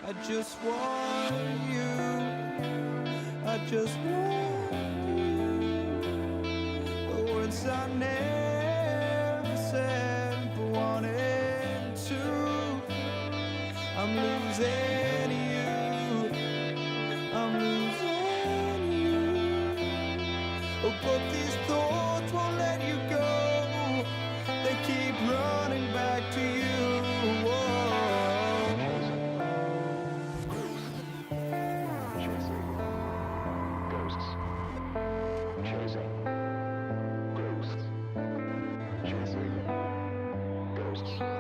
I just want you. I just want you. The words I never said but wanted to. I'm losing you. I'm losing you. Oh, but these thoughts won't let you go. They keep running back to you.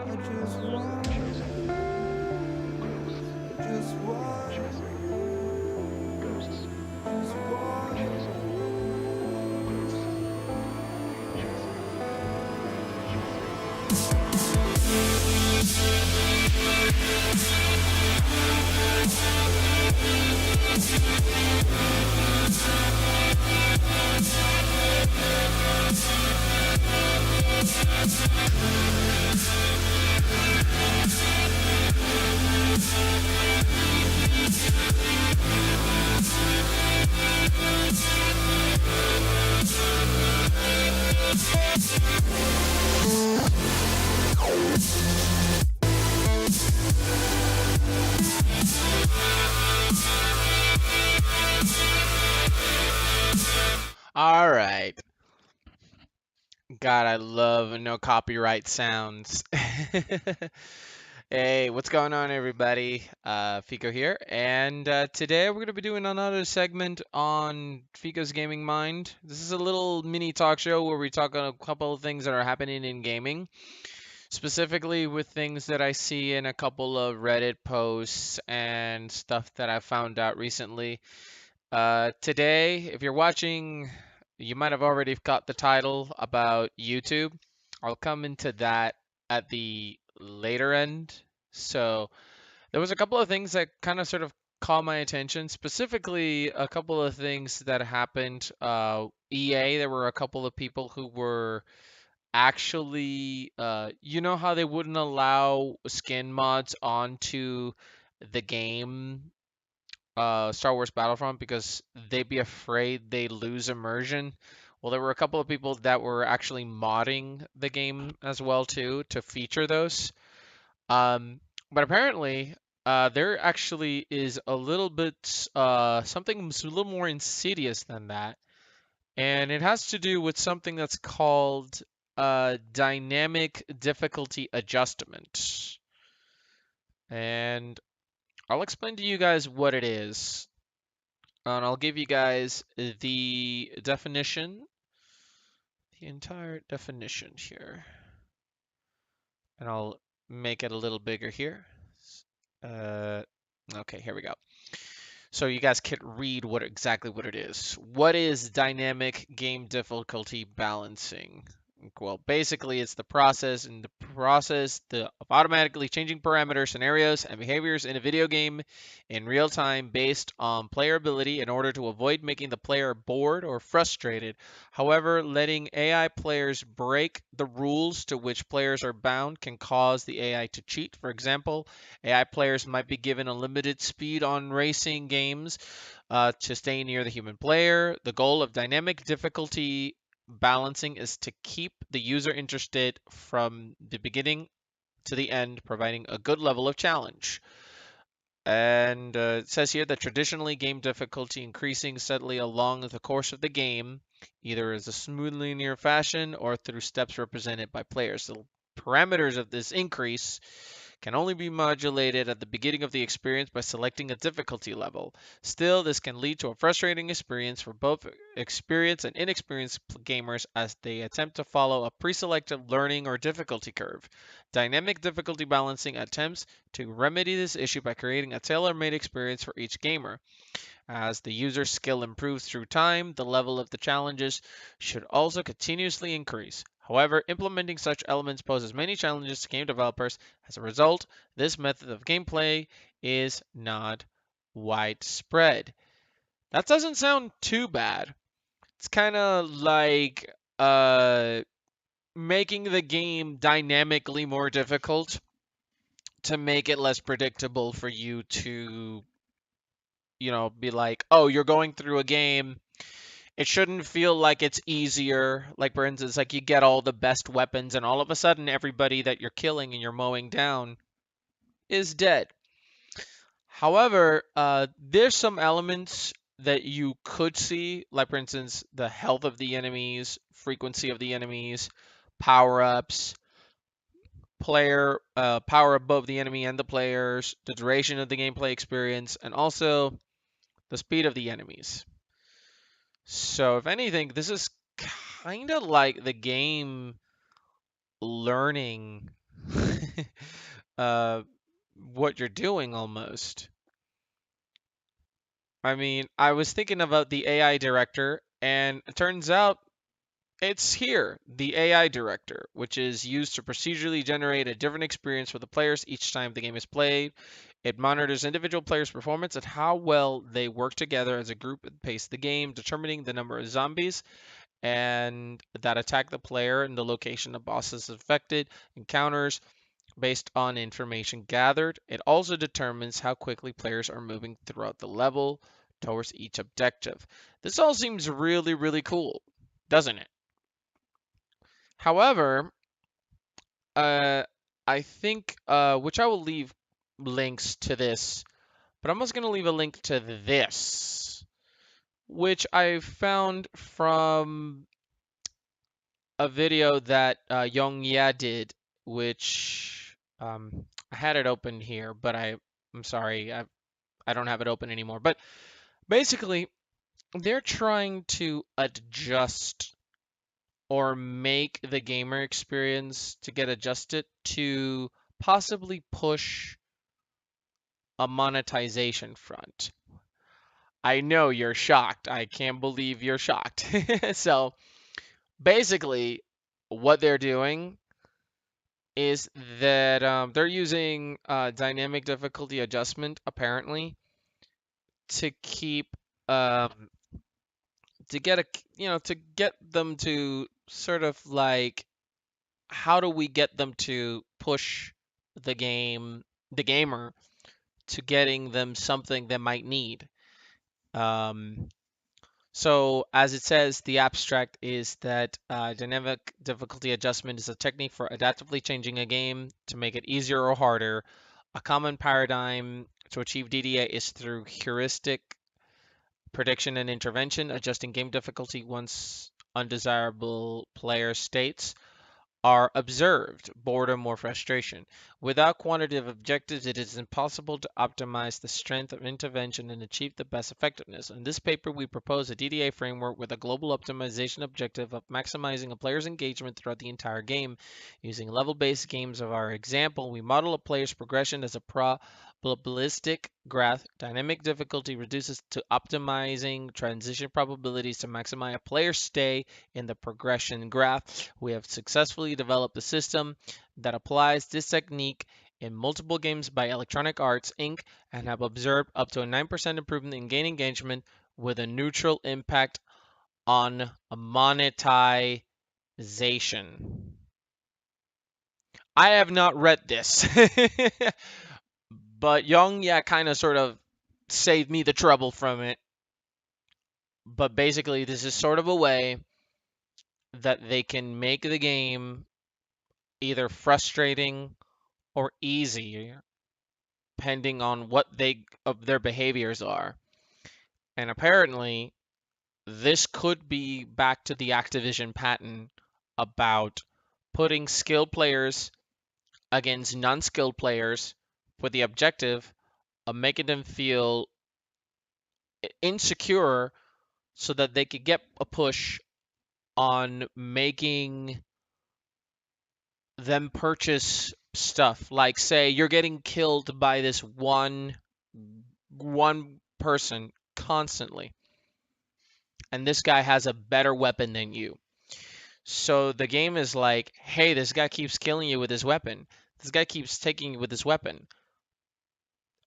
I just want, just want, just want. All right. God, I love no copyright sounds. Hey, what's going on, everybody? Fico here, and today we're going to be doing another segment on Fico's Gaming Mind. This is a little mini talk show where we talk on a couple of things that are happening in gaming, specifically with things that I see in a couple of Reddit posts and stuff that I found out recently. Today, if you're watching, you might have already got the title about YouTube. I'll come into that at the later end. So, there was a couple of things that kind of sort of caught my attention, specifically a couple of things that happened. EA, there were a couple of people who were actually, you know how they wouldn't allow skin mods onto the game Star Wars Battlefront because they'd be afraid they lose immersion. Well, there were a couple of people that were actually modding the game as well too to feature those. But apparently, there actually is a little bit something a little more insidious than that, and it has to do with something that's called dynamic difficulty adjustment. And I'll explain to you guys what it is. And I'll give you guys the definition, the entire definition here. And I'll make it a little bigger here. Uh, okay, here we go. So you guys can read exactly what it is. What is dynamic game difficulty balancing? Well, basically, it's the process of automatically changing parameters, scenarios, and behaviors in a video game in real time based on player ability in order to avoid making the player bored or frustrated. However, letting AI players break the rules to which players are bound can cause the AI to cheat. For example, AI players might be given a limited speed on racing games to stay near the human player. The goal of dynamic difficulty balancing is to keep the user interested from the beginning to the end, providing a good level of challenge. And it says here that traditionally game difficulty increasing steadily along the course of the game, either as a smooth linear fashion or through steps represented by players. The parameters of this increase can only be modulated at the beginning of the experience by selecting a difficulty level. Still, this can lead to a frustrating experience for both experienced and inexperienced gamers as they attempt to follow a pre-selected learning or difficulty curve. Dynamic difficulty balancing attempts to remedy this issue by creating a tailor-made experience for each gamer. As the user's skill improves through time, the level of the challenges should also continuously increase. However, implementing such elements poses many challenges to game developers. As a result, this method of gameplay is not widespread. That doesn't sound too bad. It's kind of like making the game dynamically more difficult to make it less predictable for you to, be like, oh, you're going through a game. It shouldn't feel like it's easier. Like, for instance, like you get all the best weapons, and all of a sudden, everybody that you're killing and you're mowing down is dead. However, there's some elements that you could see, like, for instance, the health of the enemies, frequency of the enemies, power ups, player power above the enemy and the players, the duration of the gameplay experience, and also the speed of the enemies. So, if anything, this is kind of like the game learning uh, what you're doing almost. I mean, I was thinking about the AI director, and it turns out it's here, the AI director, which is used to procedurally generate a different experience for the players each time the game is played. It monitors individual players' performance and how well they work together as a group and pace the game, determining the number of zombies and that attack the player and the location of bosses affected, encounters based on information gathered. It also determines how quickly players are moving throughout the level towards each objective. This all seems really, really cool, doesn't it? However, uh, I think, which I will leave links to this, but I'm also going to leave a link to this, which I found from a video that Young Ya did, which I had it open here, but I'm sorry, I don't have it open anymore. But basically, they're trying to adjust or make the gamer experience to get adjusted to possibly push a monetization front. I know you're shocked. I can't believe you're shocked. So basically, what they're doing is that they're using dynamic difficulty adjustment apparently to keep um, to get a to get them to sort of like, how do we get them to push the gamer to getting them something they might need. um, So, as it says, the abstract is that dynamic difficulty adjustment is a technique for adaptively changing a game to make it easier or harder. A common paradigm to achieve DDA is through heuristic prediction and intervention, adjusting game difficulty once undesirable player states are observed, boredom or frustration. Without quantitative objectives, it is impossible to optimize the strength of intervention and achieve the best effectiveness. In this paper, we propose a DDA framework with a global optimization objective of maximizing a player's engagement throughout the entire game. Using level-based games of our example, we model a player's progression as a probabilistic graph. Dynamic difficulty reduces to optimizing transition probabilities to maximize a player's stay in the progression graph. We have successfully developed a system that applies this technique in multiple games by Electronic Arts Inc. and have observed up to a 9% improvement in game engagement with a neutral impact on monetization. I have not read this, but Young yeah kind of sort of saved me the trouble from it. But basically, this is sort of a way that they can make the game either frustrating or easy, depending on what they of their behaviors are. And apparently, this could be back to the Activision patent about putting skilled players against non-skilled players with the objective of making them feel insecure so that they could get a push on making them purchase stuff. Like, say you're getting killed by this one person constantly, and this guy has a better weapon than you. So the game is like, hey, this guy keeps killing you with his weapon. This guy keeps taking you with his weapon.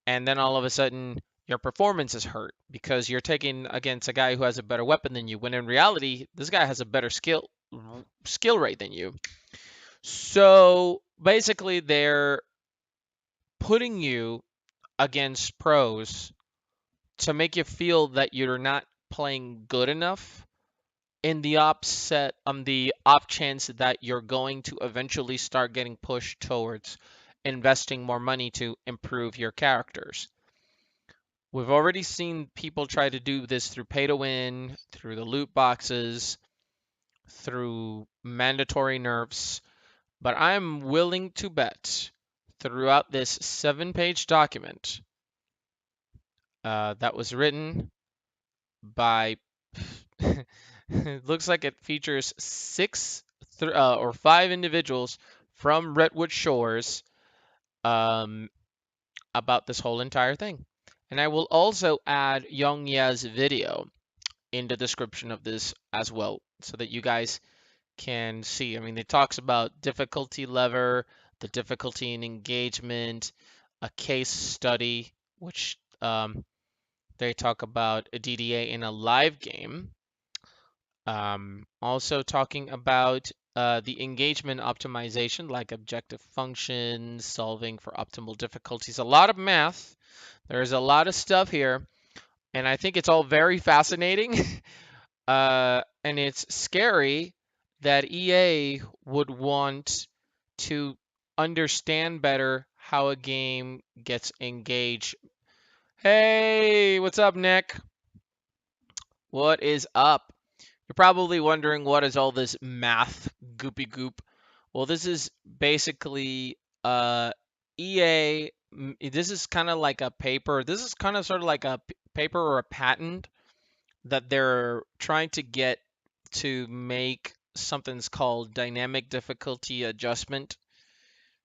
And then all of a sudden, your performance is hurt because you're taking against a guy who has a better weapon than you, when in reality, this guy has a better skill rate than you. So basically, they're putting you against pros to make you feel that you're not playing good enough in the the off chance that you're going to eventually start getting pushed towards investing more money to improve your characters. We've already seen people try to do this through pay to win, through the loot boxes, through mandatory nerfs, but I'm willing to bet throughout this 7-page document that was written by it looks like it features or five individuals from Redwood Shores um, about this whole entire thing. And I will also add Young Ya's video in the description of this as well, so that you guys can see. I mean, it talks about difficulty lever, the difficulty in engagement, a case study, which they talk about a DDA in a live game. Also talking about the engagement optimization, like objective functions, solving for optimal difficulties. A lot of math. There's a lot of stuff here, and I think it's all very fascinating. And it's scary that EA would want to understand better how a game gets engaged. Hey, what's up, Nick? What is up? You're probably wondering what is all this math goopy goop. Well, this is basically EA. This is kind of like a paper. This is kind of sort of like a paper or a patent that they're trying to get to make something's called dynamic difficulty adjustment,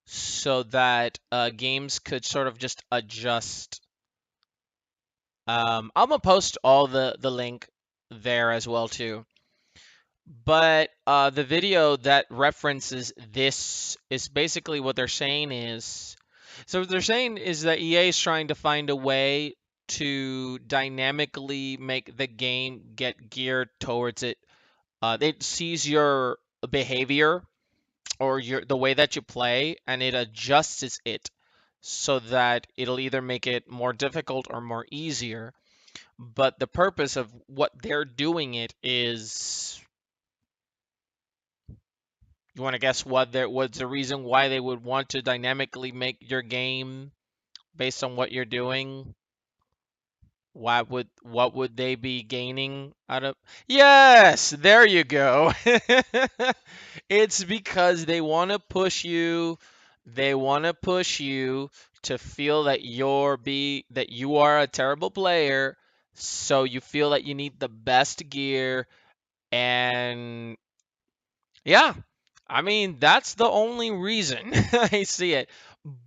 so that games could sort of just adjust. I'm gonna post all the link there as well too. But the video that references this is basically what they're saying is, so what they're saying is that EA is trying to find a way to dynamically make the game get geared towards it. It sees your behavior or the way that you play, and it adjusts it so that it'll either make it more difficult or more easier. But the purpose of what they're doing it is, you want to guess what's the reason why they would want to dynamically make your game based on what you're doing? What would they be gaining out of? Yes, there you go. It's because they want to push you to feel that that you are a terrible player, so you feel that you need the best gear. And yeah, I mean, that's the only reason I see it.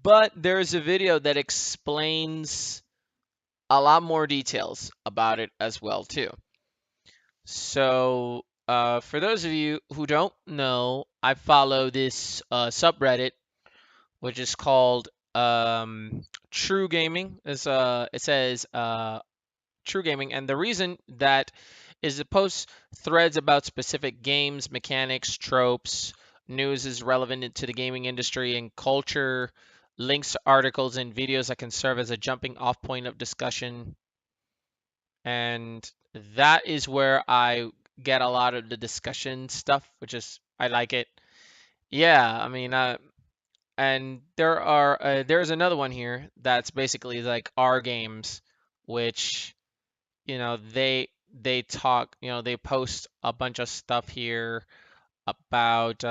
But there's a video that explains a lot more details about it as well too. So, for those of you who don't know, I follow this subreddit, which is called True Gaming. It says True Gaming, and the reason that is it posts threads about specific games, mechanics, tropes, news is relevant to the gaming industry and culture, links to articles and videos that can serve as a jumping off point of discussion. And that is where I get a lot of the discussion stuff, which is I like it. Yeah, I mean, and there's another one here that's basically like our games, which they talk, they post a bunch of stuff here about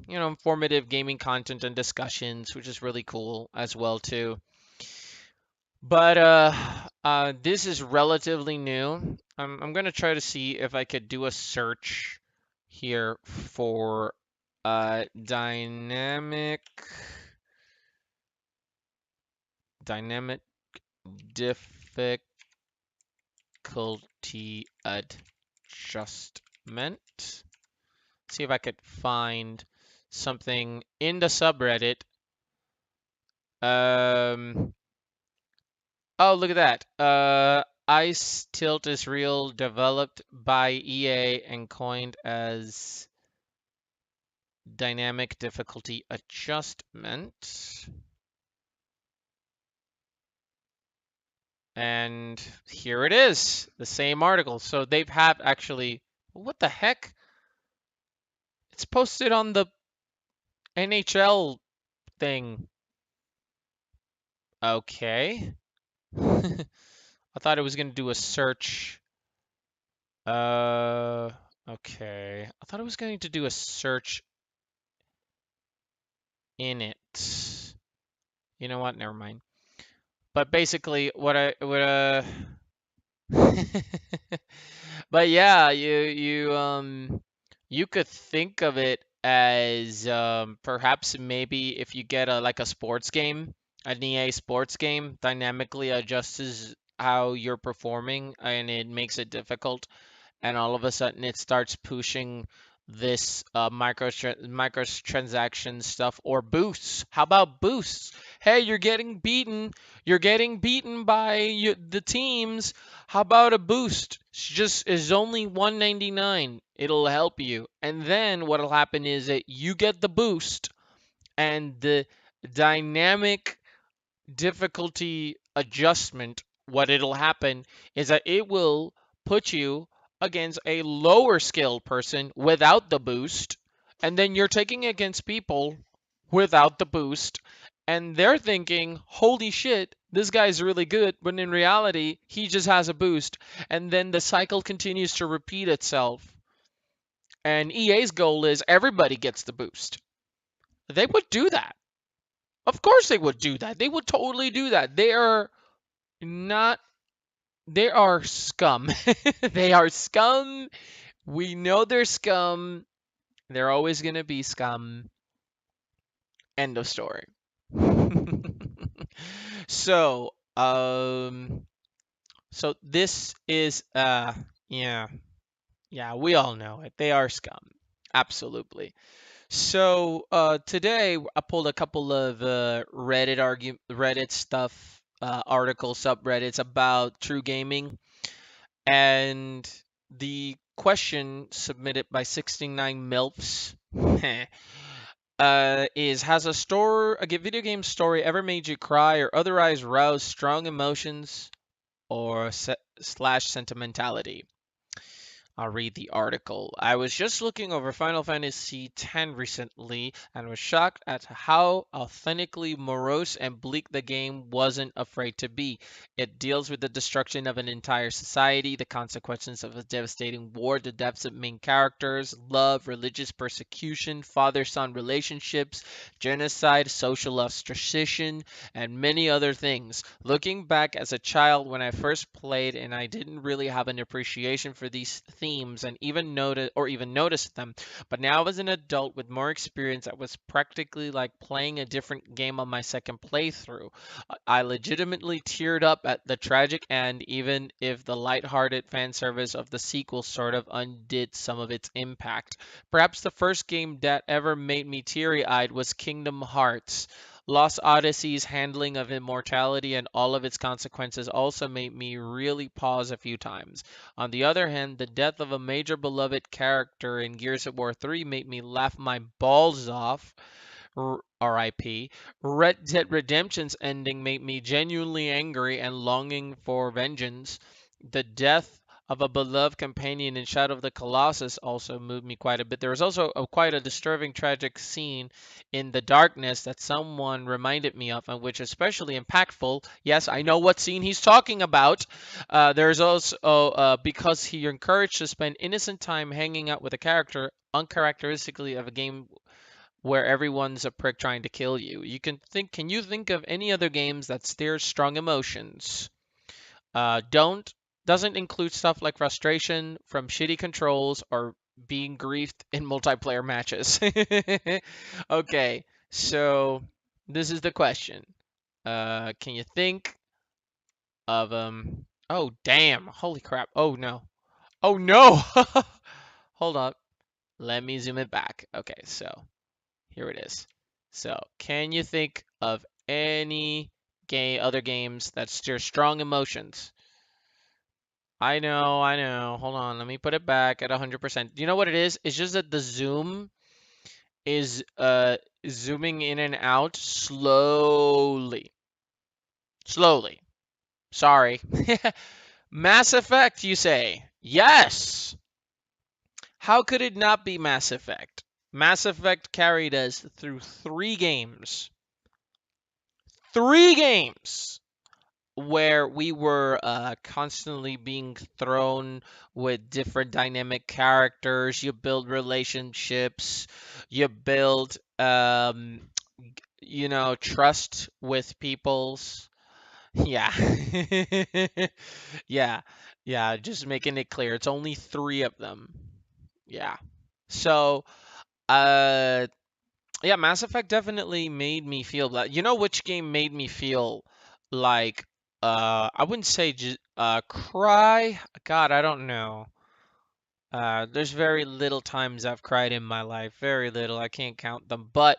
informative gaming content and discussions, which is really cool as well too. But this is relatively new. I'm gonna try to see if I could do a search here for dynamic difficulty adjustment. See if I could find something in the subreddit. Oh, look at that. Ice Tilt is Real, developed by EA and coined as dynamic difficulty adjustment. And here it is, the same article. So they've have actually, what the heck? It's posted on the NHL thing. Okay. I thought it was going to do a search. Uh, okay. I thought it was going to do a search in it. You know what? Never mind. But basically, but yeah, you could think of it as perhaps maybe if you get a like a sports game, an EA sports game, dynamically adjusts how you're performing and it makes it difficult, and all of a sudden it starts pushing this microtransaction stuff or boosts. How about boosts? Hey, you're getting beaten by the teams. How about a boost? It's just is only 199. It'll help you. And then what'll happen is that you get the boost and the dynamic difficulty adjustment, what it'll happen is that it will put you against a lower skilled person without the boost, and then you're taking against people without the boost, and they're thinking, holy shit, this guy's really good, but in reality, he just has a boost, and then the cycle continues to repeat itself. And EA's goal is everybody gets the boost. They would do that. Of course they would do that. They would totally do that. They are not, they are scum. They are scum. We know they're scum. They're always going to be scum. End of story. So, so this is yeah. Yeah, we all know it. They are scum. Absolutely. So today I pulled a couple of Reddit stuff, articles, subreddits about true gaming, and the question submitted by 69 MILFs is: Has a video game story ever made you cry or otherwise rouse strong emotions or slash sentimentality? I'll read the article. I was just looking over Final Fantasy X recently and was shocked at how authentically morose and bleak the game wasn't afraid to be. It deals with the destruction of an entire society, the consequences of a devastating war, the depths of main characters, love, religious persecution, father-son relationships, genocide, social ostracism, and many other things. Looking back as a child when I first played and I didn't really have an appreciation for these themes and even noticed them, but now as an adult with more experience, it was practically like playing a different game on my second playthrough. I legitimately teared up at the tragic end, even if the lighthearted fan service of the sequel sort of undid some of its impact. Perhaps the first game that ever made me teary-eyed was Kingdom Hearts. Lost Odyssey's handling of immortality and all of its consequences also made me really pause a few times. On the other hand, the death of a major beloved character in Gears of War 3 made me laugh my balls off. RIP. Red Dead Redemption's ending made me genuinely angry and longing for vengeance. The death of a beloved companion in Shadow of the Colossus also moved me quite a bit. There was also quite a disturbing, tragic scene in The Darkness that someone reminded me of, and which is especially impactful. Yes, I know what scene he's talking about. There's also, because he encouraged to spend innocent time hanging out with a character uncharacteristically of a game where everyone's a prick trying to kill you. Can you think of any other games that stir strong emotions? Don't doesn't include stuff like frustration from shitty controls or being griefed in multiplayer matches. Okay, so this is the question. Can you think of Oh damn! Holy crap! Oh no! Oh no! Hold up. Let me zoom it back. Okay, so here it is. So, can you think of any other games that stir strong emotions? I know, I know. Hold on, let me put it back at 100%. Do you know what it is? It's just that the zoom is zooming in and out slowly. Slowly. Sorry. Mass Effect, you say? Yes. How could it not be Mass Effect? Mass Effect carried us through three games. Three games where we were constantly being thrown with different dynamic characters. You build relationships, you build, trust with peoples. Yeah. Yeah. Yeah. Just making it clear. It's only three of them. Yeah. So, uh, yeah, Mass Effect definitely made me feel that. You know which game made me feel like I wouldn't say just cry. God, I don't know. There's very little times I've cried in my life. Very little. I can't count them. But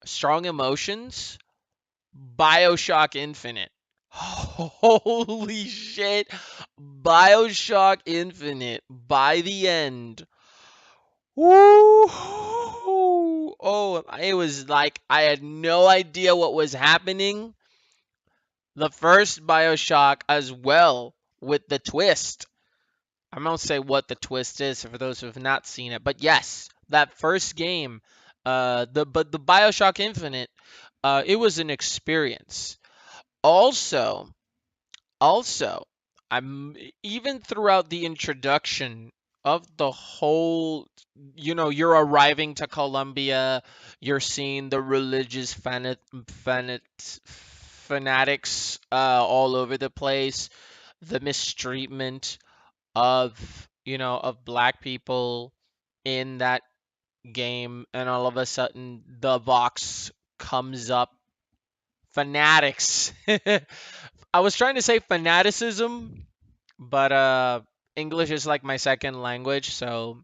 strong emotions, BioShock Infinite. Holy shit. BioShock Infinite by the end. Woo! Oh, it was like I had no idea what was happening. The first BioShock as well with the twist. I won't say what the twist is for those who have not seen it, but yes, that first game, the BioShock Infinite, it was an experience. Also, Also, I'm even throughout the introduction of the whole, you're arriving to Colombia, you're seeing the religious fanatics all over the place, the mistreatment of black people in that game, and all of a sudden the Vox comes up. Fanatics. I was trying to say fanaticism, but English is like my second language, so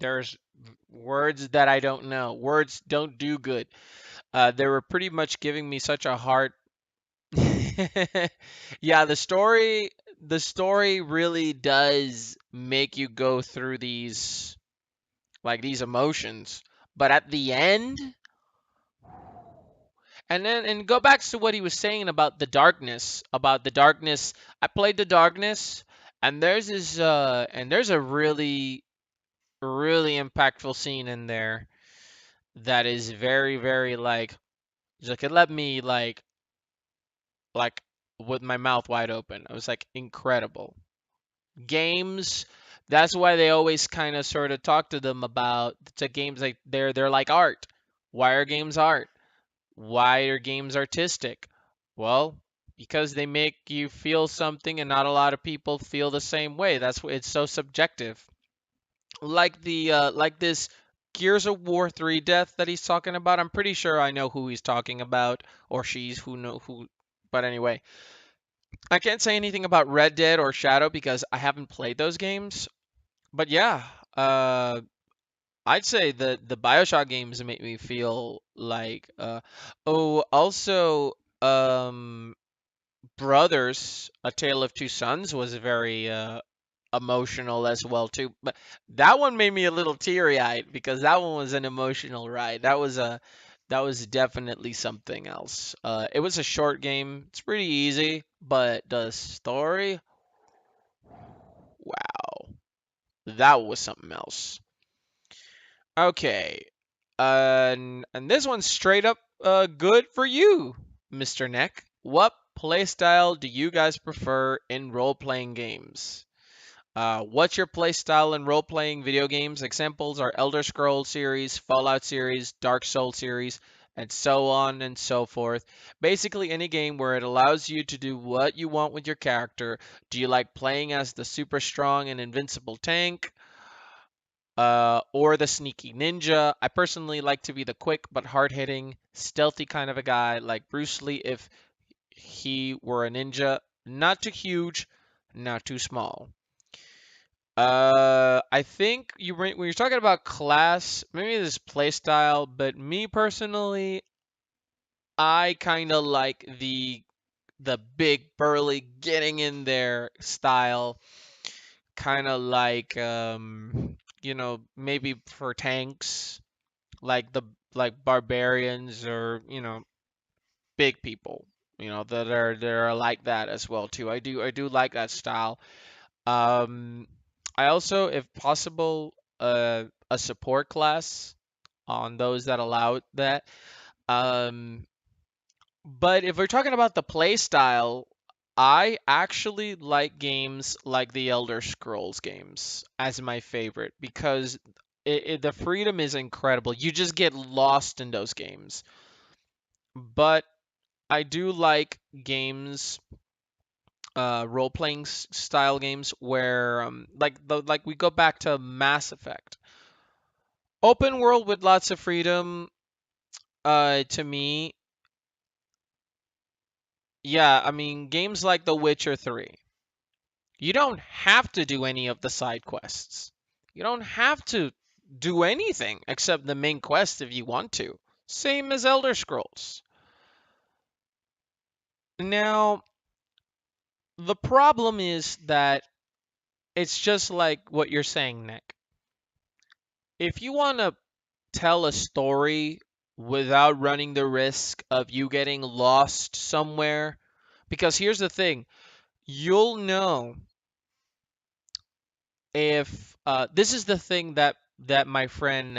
there's words that I don't know. Words don't do good. They were pretty much giving me such a hard. Yeah, the story really does make you go through these emotions, but at the end, and go back to what he was saying about the darkness. I played the darkness, and there's a really really impactful scene in there that is very very like it left me like with my mouth wide open. I was like incredible. Games, that's why they always kind of sort of talk to them about to games like they're like art. Why are games art? Why are games artistic? Well, because they make you feel something and not a lot of people feel the same way. That's why it's so subjective. Like this Gears of War 3 death that he's talking about. I'm pretty sure I know who he's talking about or she's who know who but anyway, I can't say anything about Red Dead or Shadow because I haven't played those games. But yeah, uh I'd say the BioShock games make me feel like oh also Brothers, A Tale of Two Sons was very emotional as well too. But that one made me a little teary-eyed because that one was an emotional ride. That was definitely something else. It was a short game. It's pretty easy, but the story, wow, that was something else. Okay. And this one's straight up good for you, Mr. Neck. What playstyle do you guys prefer in role-playing games? What's your playstyle in role-playing video games? Examples are Elder Scrolls series, Fallout series, Dark Souls series, and so on and so forth. Basically, any game where it allows you to do what you want with your character. Do you like playing as the super strong and invincible tank? Or the sneaky ninja. I personally like to be the quick but hard-hitting, stealthy kind of a guy, like Bruce Lee if he were a ninja. Not too huge, not too small. I think when you're talking about class, maybe this play style, but me personally, I kind of like the big burly getting in there style, kind of like maybe for tanks like barbarians or big people. that are like that as well too. I do like that style. Um, I also, if possible, a support class on those that allow that. Um, but if we're talking about the play style, I actually like games like the Elder Scrolls games as my favorite because the freedom is incredible. You just get lost in those games. But I do like games, role-playing style games where, like we go back to Mass Effect. Open world with lots of freedom, to me, yeah, I mean games like The Witcher 3. You don't have to do any of the side quests. You don't have to do anything except the main quest if you want to. Same as Elder Scrolls. Now, the problem is that it's just like what you're saying, Nick. If you want to tell a story without running the risk of you getting lost somewhere, because here's the thing, you'll know if this is the thing that my friend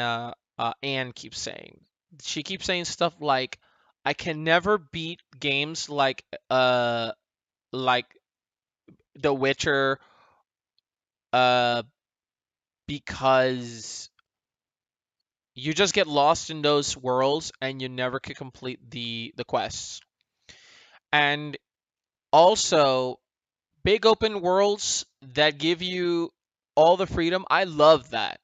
Anne keeps saying. She keeps saying stuff like, "I can never beat games like The Witcher uh because you just get lost in those worlds and you never could complete the quests." And also, big open worlds that give you all the freedom, I love that.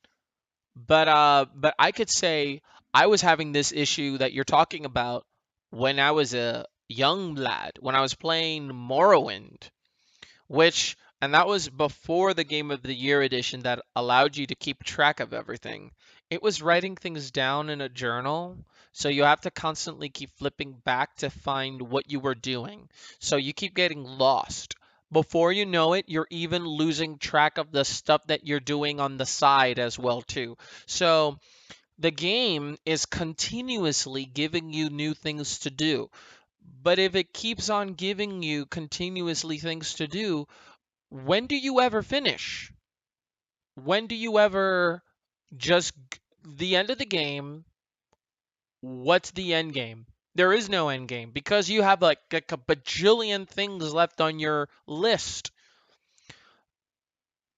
But I could say I was having this issue that you're talking about when I was a young lad, when I was playing Morrowind, which and that was before the Game of the Year edition that allowed you to keep track of everything. It was writing things down in a journal, so you have to constantly keep flipping back to find what you were doing. So you keep getting lost. Before you know it, you're even losing track of the stuff that you're doing on the side as well too. So the game is continuously giving you new things to do. But if it keeps on giving you continuously things to do, when do you ever finish? When do you ever just the end of the game? What's the end game? There is no end game because you have like a bajillion things left on your list.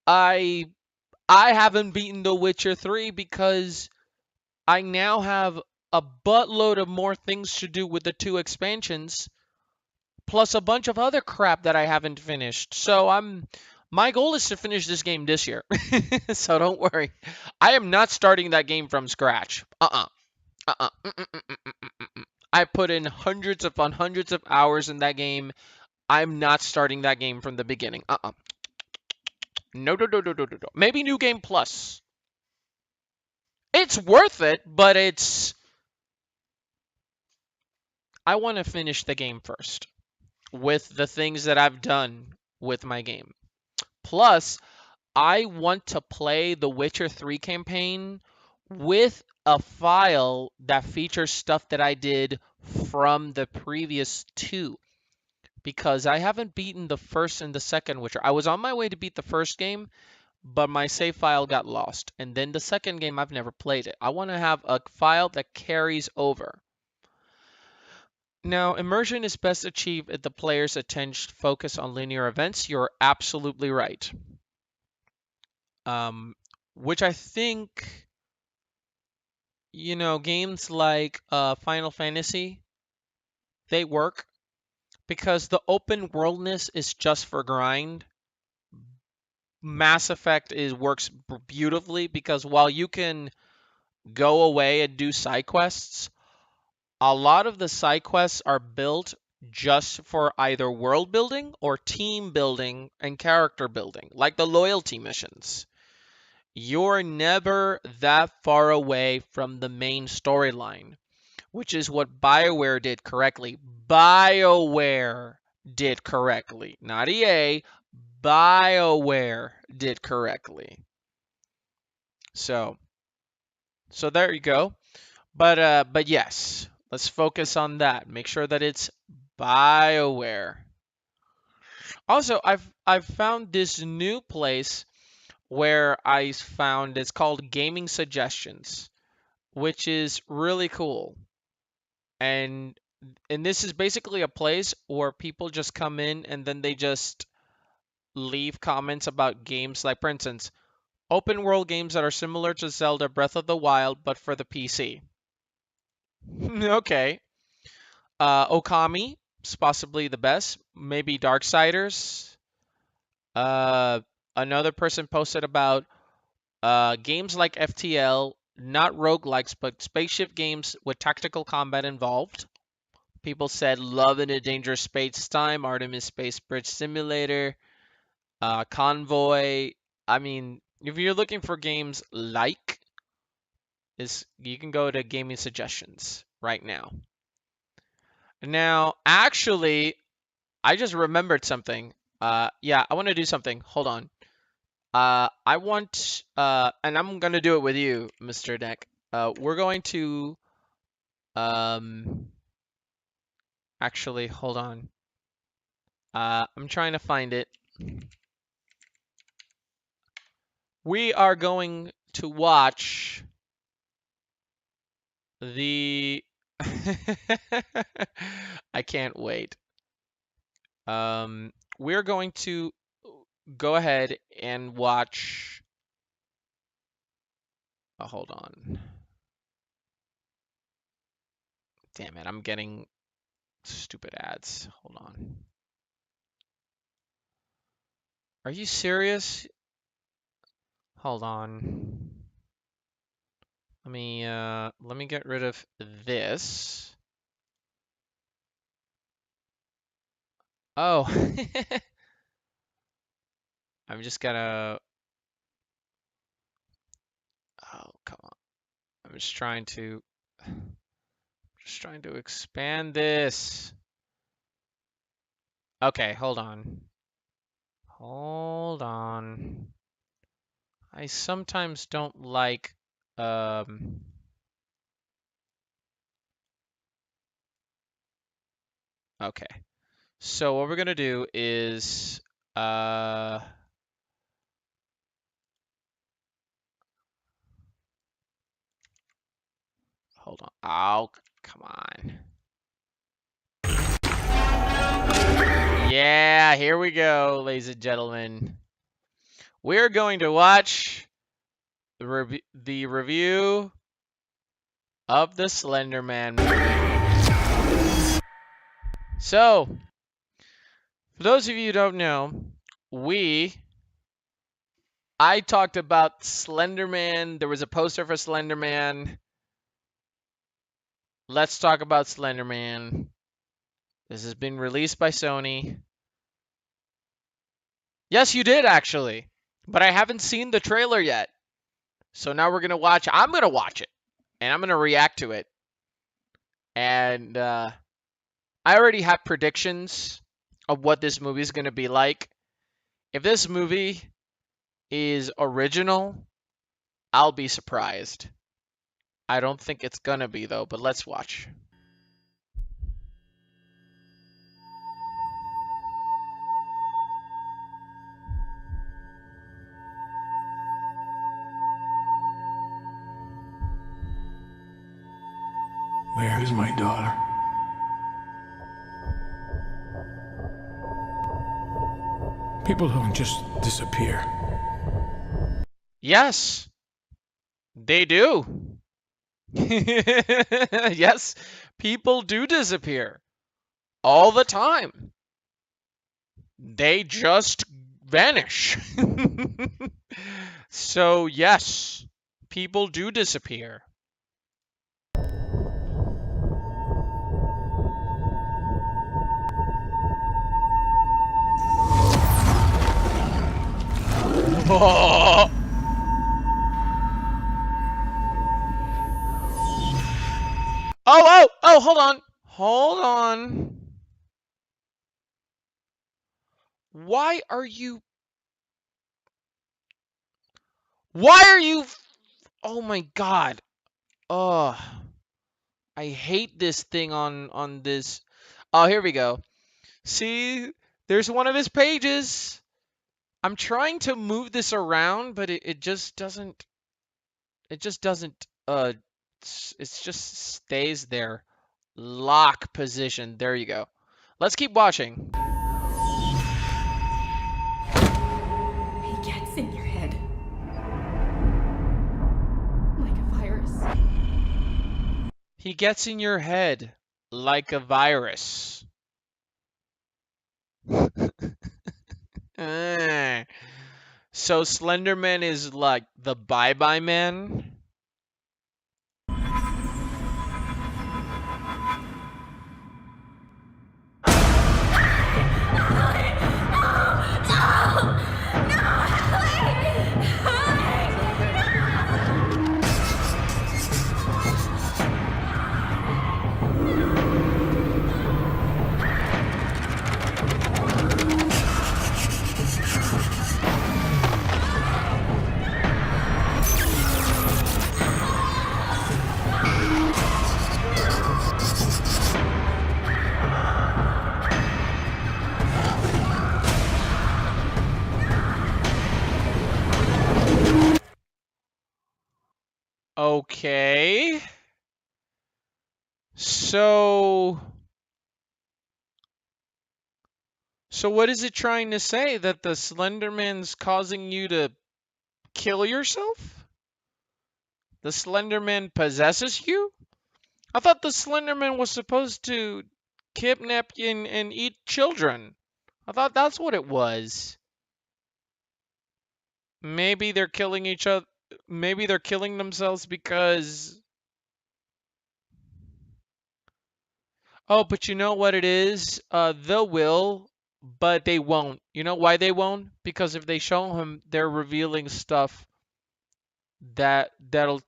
I I haven't beaten The Witcher 3 because I now have a buttload of more things to do with the two expansions, plus a bunch of other crap that I haven't finished. So my goal is to finish this game this year. So don't worry. I am not starting that game from scratch. Uh-uh. Uh-uh. Mm-mm-mm-mm-mm-mm. I put in hundreds of hours in that game. I'm not starting that game from the beginning. Uh-uh. No, no, no, no, no, no, no. Maybe New Game Plus. It's worth it, but I want to finish the game first with the things that I've done with my game. Plus, I want to play the Witcher 3 campaign with a file that features stuff that I did from the previous two because I haven't beaten the first and the second Witcher. I was on my way to beat the first game, but my save file got lost. And then the second game, I've never played it. I want to have a file that carries over. Now, immersion is best achieved if the player's attention focus on linear events. You're absolutely right. Um, which I think, games like Final Fantasy, they work because the open worldness is just for grind. Mass Effect is works beautifully because while you can go away and do side quests, a lot of the side quests are built just for either world building or team building and character building, like the loyalty missions. You're never that far away from the main storyline, which is what BioWare did correctly. BioWare did correctly, not EA. BioWare did correctly. So, so there you go. But yes, let's focus on that. Make sure that it's BioWare. Also, I've found this new place where I found it's called Gaming Suggestions, which is really cool. And this is basically a place where people just come in and then they just leave comments about games, like for instance, open world games that are similar to Zelda Breath of the Wild but for the PC. Okay. Okami is possibly the best. Maybe Darksiders. Uh, Another person posted about games like FTL, not roguelikes, but spaceship games with tactical combat involved. People said Love in a Dangerous Space Time, Artemis Space Bridge Simulator, Convoy. I mean, if you're looking for games like this, you can go to Gaming Suggestions right now. Now, actually, I just remembered something. Yeah, I want to do something. Hold on. I want, and I'm gonna do it with you, Mr. Deck. We're going to, um, actually, hold on. I'm trying to find it. We are going to watch the. I can't wait. We're going to go ahead and watch. Oh, hold on. Damn it, I'm getting stupid ads. Hold on. Are you serious? Hold on. Let me get rid of this. Oh. I'm just gonna. Oh, come on. I'm just trying to expand this. Okay, hold on. Hold on. I sometimes don't like um okay. So what we're gonna do is uh hold on. Oh, come on. Yeah, here we go, ladies and gentlemen. We're going to watch the review of the Slender Man movie. So, for those of you who don't know, I talked about Slender Man. There was a poster for Slender Man. Let's talk about Slender Man. This has been released by Sony. Yes, you did actually, but I haven't seen the trailer yet. So now we're gonna watch. I'm gonna watch it, and I'm gonna react to it. And I already have predictions of what this movie is gonna be like. If this movie is original, I'll be surprised. I don't think it's gonna be though, but let's watch. Where is my daughter? People don't just disappear. Yes, they do. Yes, people do disappear all the time. They just vanish. So, yes, people do disappear. Oh, oh, hold on. Hold on. Why are you. Why are you. Oh my god. Oh, I hate this thing on this. Oh, here we go. See, there's one of his pages. I'm trying to move this around, but it just doesn't. It just doesn't. It just stays there. Lock position. There you go. Let's keep watching. He gets in your head. Like a virus. He gets in your head like a virus. Eh. So Slenderman is like the bye-bye man? Okay. So what is it trying to say? That the Slenderman's causing you to kill yourself? The Slenderman possesses you? I thought the Slenderman was supposed to kidnap and eat children. I thought that's what it was. Maybe they're killing each other. Maybe they're killing themselves because. Oh, but you know what it is? They will, but they won't. You know why they won't? Because if they show him, they're revealing stuff that'll,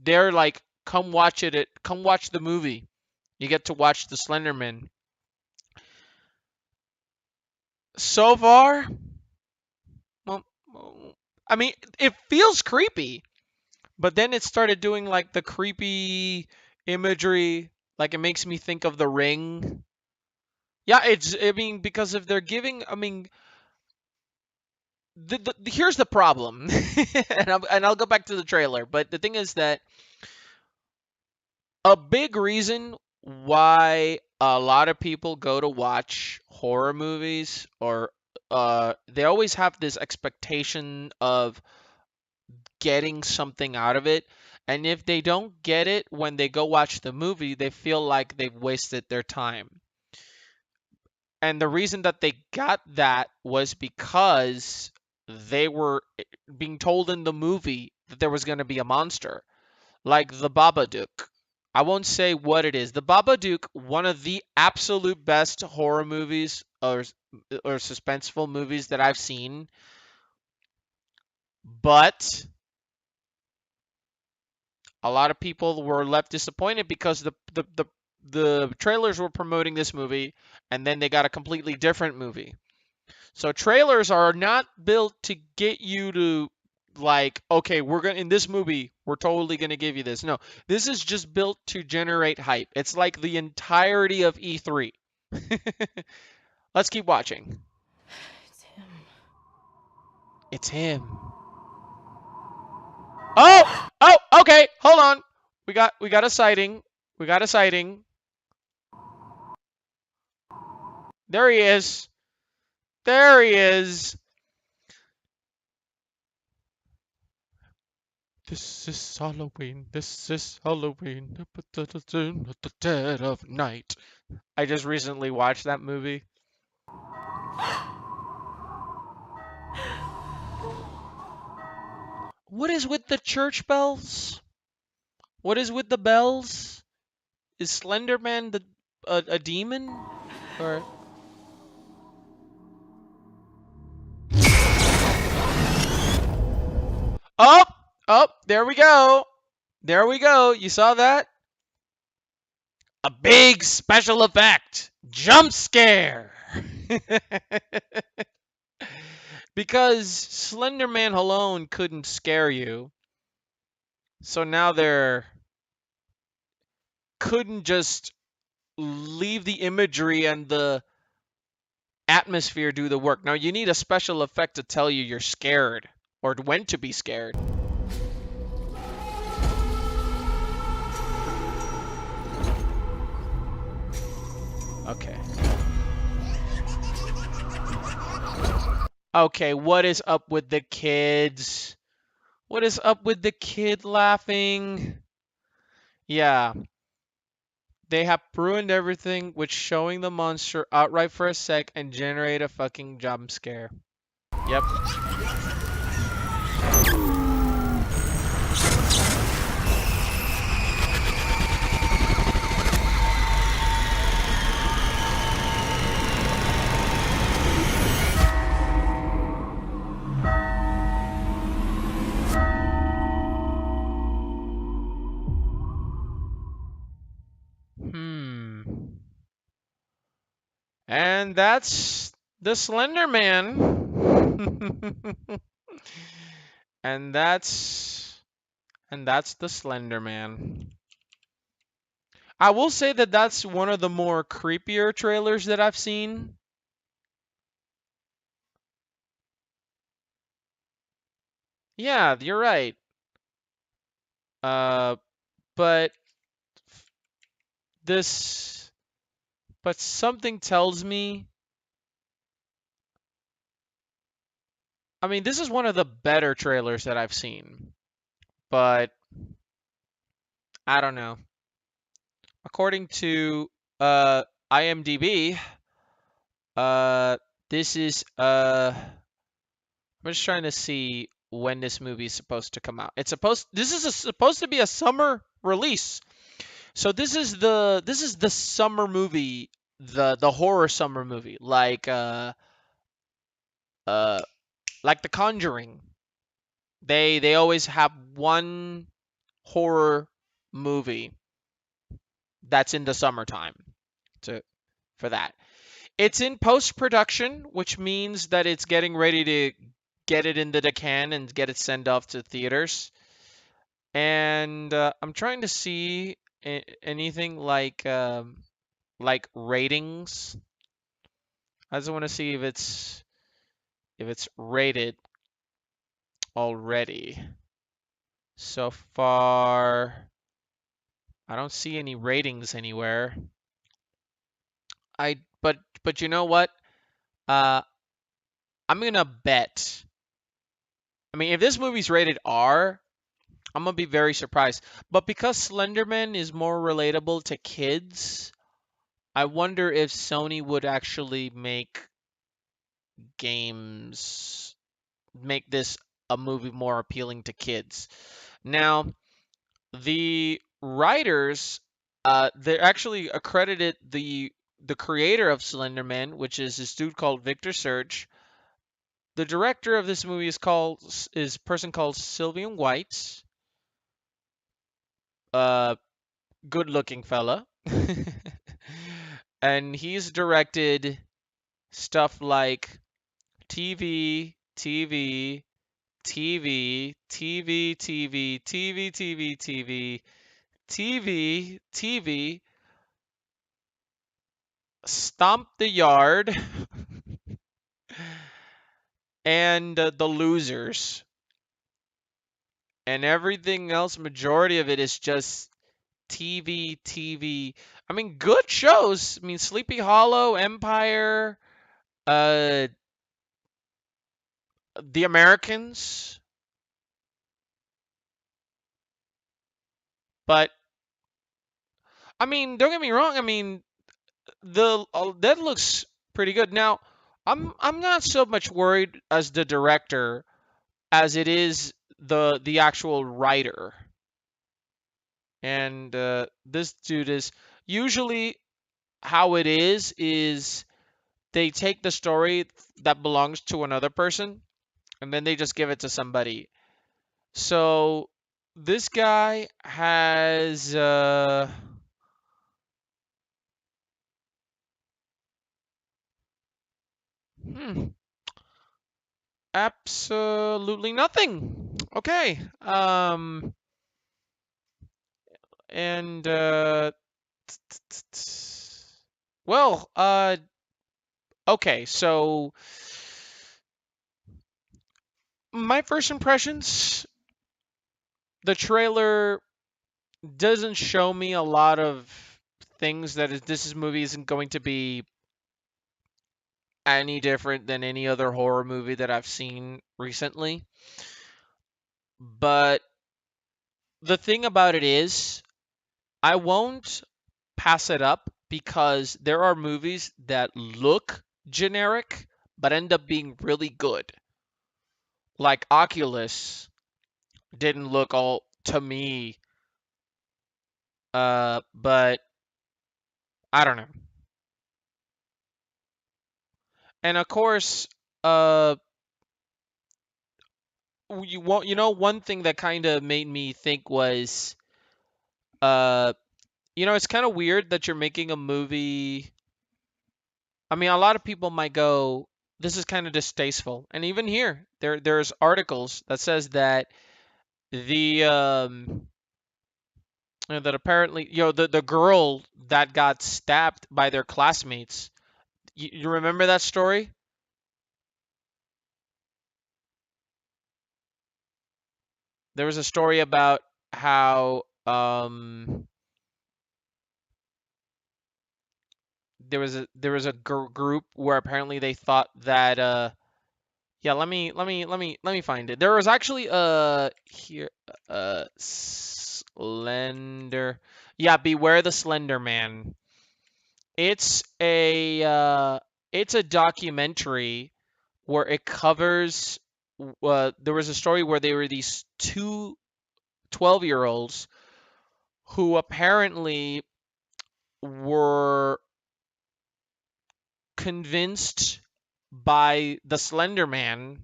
they're like, come watch it. Come watch the movie. You get to watch the Slenderman. So far, well, I mean, it feels creepy, but then it started doing like the creepy imagery, like it makes me think of The Ring. Yeah, I mean, because if they're giving, I mean, here's the problem, and I'll go back to the trailer. But the thing is that a big reason why a lot of people go to watch horror movies, or they always have this expectation of getting something out of it. And if they don't get it when they go watch the movie, they feel like they've wasted their time. And the reason that they got that was because they were being told in the movie that there was going to be a monster, like the Babadook. I won't say what it is. The Babadook, one of the absolute best horror movies or suspenseful movies that I've seen, but a lot of people were left disappointed because the trailers were promoting this movie, and then they got a completely different movie. So trailers are not built to get you to, like, okay, we're going to, in this movie, we're totally going to give you this. No, this is just built to generate hype. It's like the entirety of E3. Let's keep watching. It's him. It's him. Oh, okay. Hold on. We got a sighting. We got a sighting. There he is. There he is. This is Halloween. This is Halloween. The dead of night. I just recently watched that movie. What is with the church bells? What is with the bells? Is Slenderman a demon? Or oh, oh, there we go. There we go. You saw that? A big special effect. Jump scare. Because Slenderman alone couldn't scare you. So now they're couldn't just leave the imagery and the atmosphere do the work. Now you need a special effect to tell you you're scared or when to be scared. Okay. Okay, what is up with the kids? What is up with the kid laughing? Yeah. They have ruined everything with showing the monster outright for a sec and generate a fucking jump scare. Yep. And that's the Slender Man. and that's the Slender Man. I will say that that's one of the more creepier trailers that I've seen. Yeah, you're right. Uh, but this, but something tells me. I mean, this is one of the better trailers that I've seen, but I don't know. According to IMDb, uh, this is I'm just trying to see when this movie is supposed to come out. This is supposed to be a summer release. So this is the summer movie, the horror summer movie, uh like The Conjuring. They always have one horror movie that's in the summertime to for that. It's in post production, which means that it's getting ready to get it into the can and get it sent off to theaters. And I'm trying to see anything like ratings. I just want to see if it's rated already. So far, I don't see any ratings anywhere. But you know what? Uh, I'm gonna bet. I mean, if this movie's rated R, I'm gonna be very surprised. But because Slenderman is more relatable to kids, I wonder if Sony would actually games make this a movie more appealing to kids. Now, the writers, they're actually accredited the creator of Slenderman, which is this dude called Victor Surge. The director of this movie is a person called Sylvian White. Uh, good looking fella. And he's directed stuff like TV, TV, TV, TV, TV, TV, TV, TV, TV, TV, Stomp the Yard, and The Losers. And everything else, majority of it is just TV, TV. I mean, good shows. I mean, Sleepy Hollow, Empire, uh, The Americans. But I mean, don't get me wrong. I mean, the that looks pretty good. Now, I'm not so much worried as the director as it is the actual writer. And this dude is usually how it is they take the story that belongs to another person and then they just give it to somebody. So this guy has hmm, absolutely nothing. Okay. And Well, okay, so my first impressions, the trailer doesn't show me a lot of things that this movie isn't going to be any different than any other horror movie that I've seen recently. But the thing about it is, I won't pass it up because there are movies that look generic but end up being really good. Like Oculus didn't look all to me, but I don't know. And of course, uh, one thing that kind of made me think was, uh, it's kind of weird that you're making a movie. I mean, a lot of people might go, "This is kind of distasteful," and even here, there's articles that says that the that apparently, the girl that got stabbed by their classmates. You remember that story? There was a story about how there was a group where apparently they thought that yeah, let me find it. There was actually here Slender. Yeah, Beware the Slender Man. It's a documentary where it covers there was a story where they were these two 12-year-olds who apparently were convinced by the Slender Man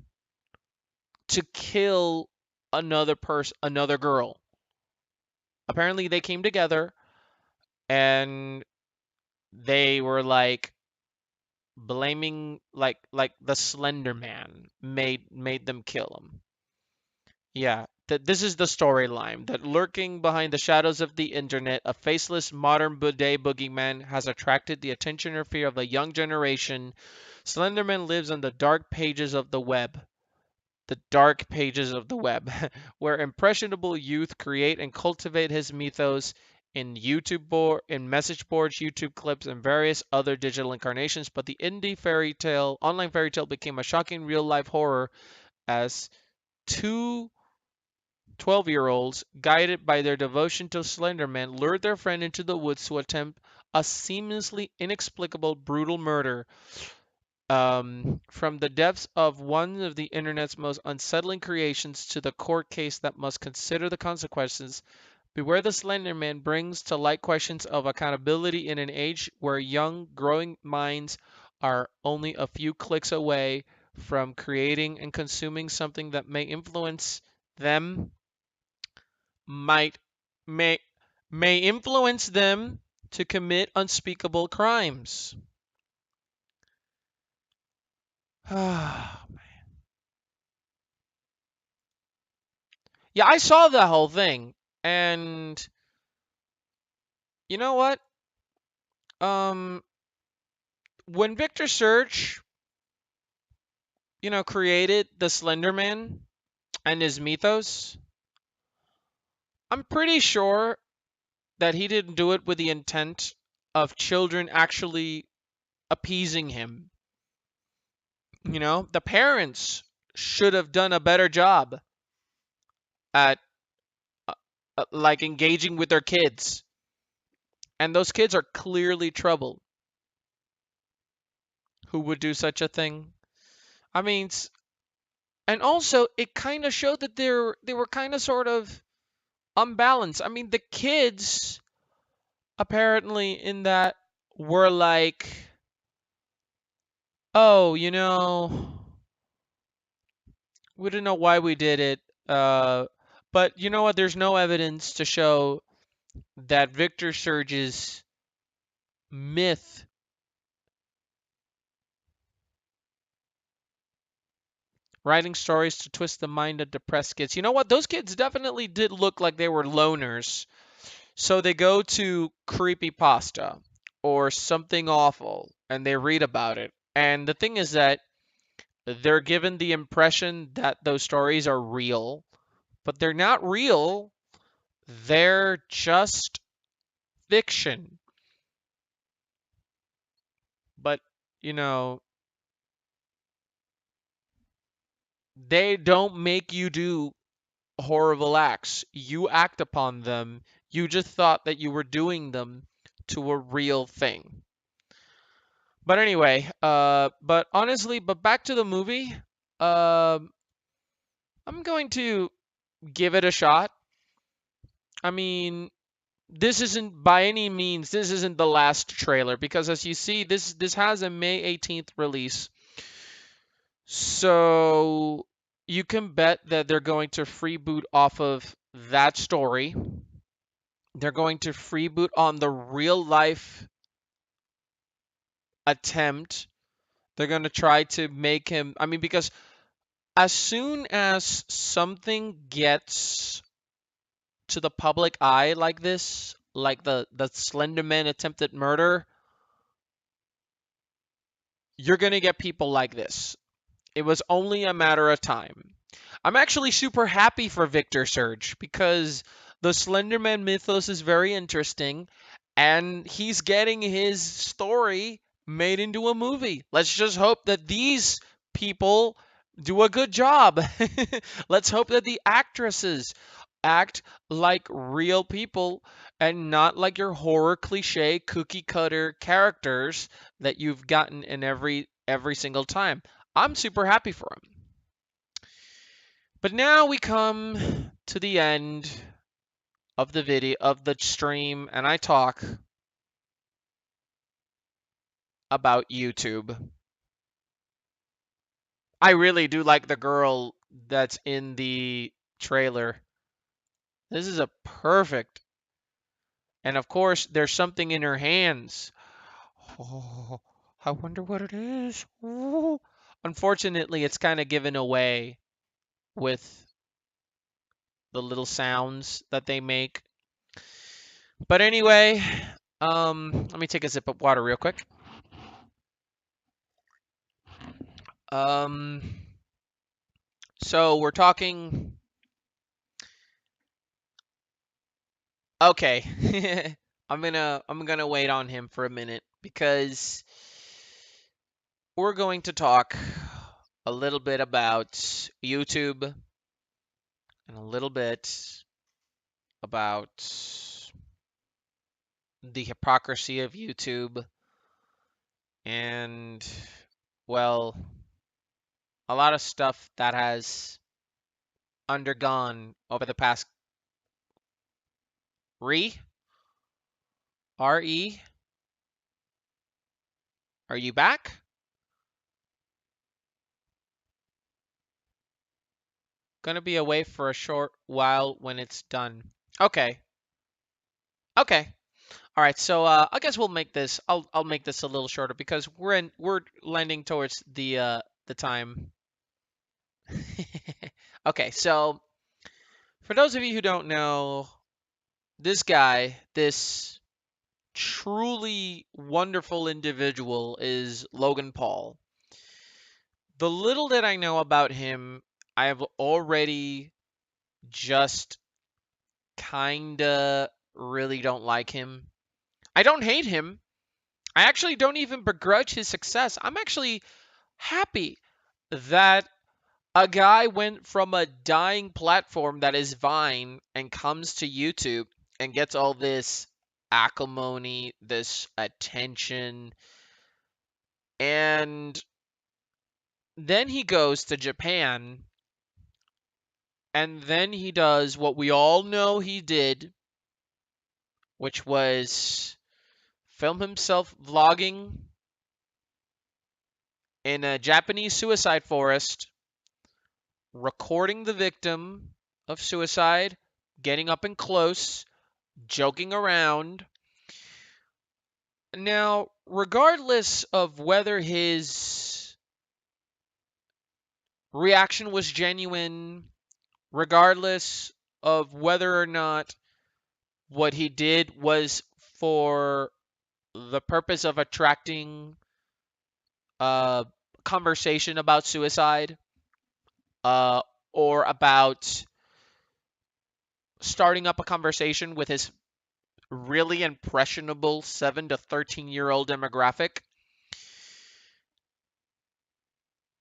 to kill another girl. Apparently they came together and they were like blaming like the Slender Man made them kill him. Yeah, that this is the storyline that lurking behind the shadows of the internet, a faceless modern day boogeyman has attracted the attention or fear of a young generation. Slenderman lives on the dark pages of the web. The dark pages of the web, where impressionable youth create and cultivate his mythos in in message boards, YouTube clips, and various other digital incarnations. But the online fairy tale became a shocking real life horror as two 12-year-olds, guided by their devotion to Slenderman, lured their friend into the woods to attempt a seamlessly inexplicable, brutal murder. From the depths of one of the internet's most unsettling creations to the court case that must consider the consequences, Beware the Slender Man brings to light questions of accountability in an age where young, growing minds are only a few clicks away from creating and consuming something that may influence them, might may may influence them to commit unspeakable crimes. Yeah, I saw the whole thing, and you know what? Um, when Victor Surge, created the Slender Man and his mythos, I'm pretty sure that he didn't do it with the intent of children actually appeasing him. The parents should have done a better job at like engaging with their kids, and those kids are clearly troubled. Who would do such a thing? I mean, and also it kind of showed that they were kind of sort of unbalanced. I mean, the kids apparently in that were like, oh, we didn't know why we did it. But you know what? There's no evidence to show that Victor Surge's myth writing stories to twist the mind of depressed kids. You know what? Those kids definitely did look like they were loners. So they go to creepypasta. or something awful and they read about it. And the thing is that they're given the impression that those stories are real, but they're not real. They're just fiction. But, you know, they don't make you do horrible acts. You act upon them. You just thought that you were doing them to a real thing. But anyway, but honestly, but back to the movie. Um, I'm going to give it a shot. I mean, this isn't by any means this isn't the last trailer because as you see, this has a May 18th release. So you can bet that they're going to freeboot off of that story. They're going to freeboot on the real life attempt. They're going to try to make him, I mean, because as soon as something gets to the public eye like this, like the Slenderman attempted murder, you're going to get people like this. It was only a matter of time. I'm actually super happy for Victor Surge because the Slenderman mythos is very interesting and he's getting his story made into a movie. Let's just hope that these people do a good job. Let's hope that the actresses act like real people and not like your horror cliche cookie cutter characters that you've gotten in every single time. I'm super happy for him. But now we come to the end of the video of the stream and I talk about YouTube. I really do like the girl that's in the trailer. This is a perfect. And of course, there's something in her hands. Oh, I wonder what it is. Oh. Unfortunately, it's kind of given away with the little sounds that they make. But anyway, let me take a sip of water real quick. Um, so we're talking. Okay, I'm gonna wait on him for a minute because we're going to talk a little bit about YouTube and a little bit about the hypocrisy of YouTube and, well, a lot of stuff that has undergone over the past RE, are you back? Gonna be away for a short while when it's done. Okay. Okay. All right. So I guess we'll make this. I'll make this a little shorter because we're landing towards the time. Okay. So for those of you who don't know, this guy, this truly wonderful individual is Logan Paul. The little that I know about him, I have already just kinda really don't like him. I don't hate him. I actually don't even begrudge his success. I'm actually happy that a guy went from a dying platform that is Vine and comes to YouTube and gets all this acrimony, this attention, and then he goes to Japan and then he does what we all know he did, which was film himself vlogging in a Japanese suicide forest, recording the victim of suicide, getting up and close, joking around. Now, regardless of whether his reaction was genuine, regardless of whether or not what he did was for the purpose of attracting uh, conversation about suicide, uh, or about starting up a conversation with his really impressionable 7 to 13-year-old demographic.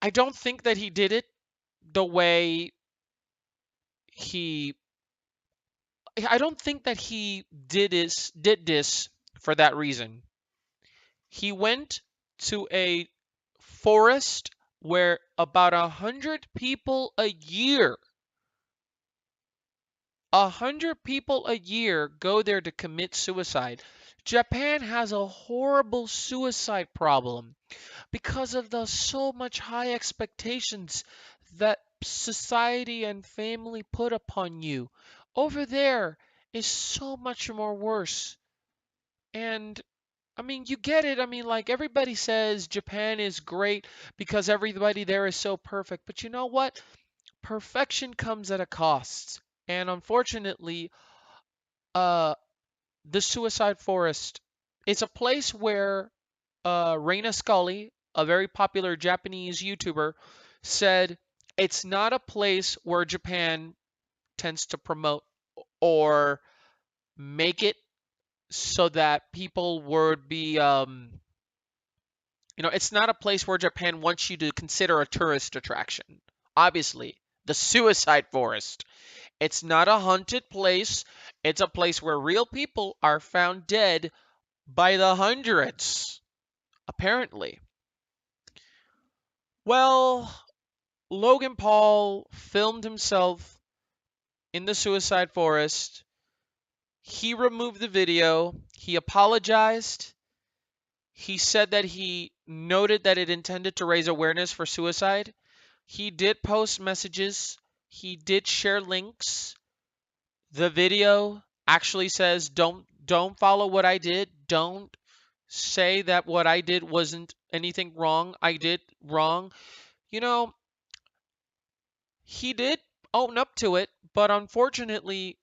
I don't think that he did it the way he I don't think that he did this for that reason. He went to a forest where about 100 people a year go there to commit suicide. Japan has a horrible suicide problem because of the so much high expectations that society and family put upon you. Over there is so much more worse. And I mean, you get it. I mean, like everybody says Japan is great because everybody there is so perfect. But you know what? Perfection comes at a cost. And unfortunately, uh, the Suicide Forest is a place where Reina Scully, a very popular Japanese YouTuber, said it's not a place where Japan tends to promote or make it so that people would be, it's not a place where Japan wants you to consider a tourist attraction. Obviously, the Suicide Forest. It's not a haunted place. It's a place where real people are found dead by the hundreds, apparently. Well, Logan Paul filmed himself in the Suicide Forest. He removed the video. He apologized. He said that he noted that it intended to raise awareness for suicide. He did post messages. He did share links. The video actually says don't follow what I did. Don't say that what I did wasn't anything wrong. I did wrong. You know, he did own up to it, but unfortunately,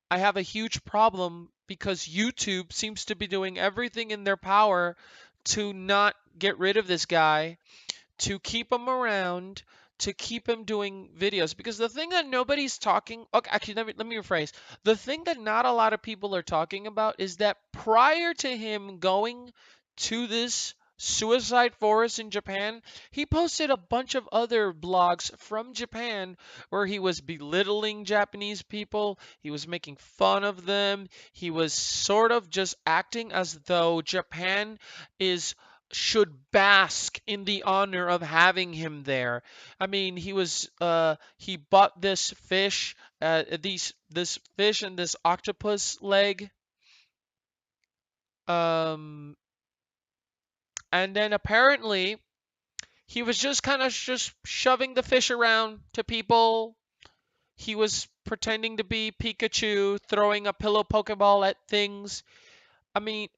I have a huge problem because YouTube seems to be doing everything in their power to not get rid of this guy, to keep him around, to keep him doing videos. Because the thing that nobody's talking, okay, actually, let me rephrase. The thing that not a lot of people are talking about is that prior to him going to this suicide forest in Japan, he posted a bunch of other blogs from Japan where he was belittling Japanese people, he was making fun of them, he was sort of just acting as though Japan is should bask in the honor of having him there. I mean, he bought this fish, this fish and this octopus leg, um, and then apparently he was just kind of just shoving the fish around to people. He was pretending to be Pikachu, throwing a pillow Pokeball at things. I mean,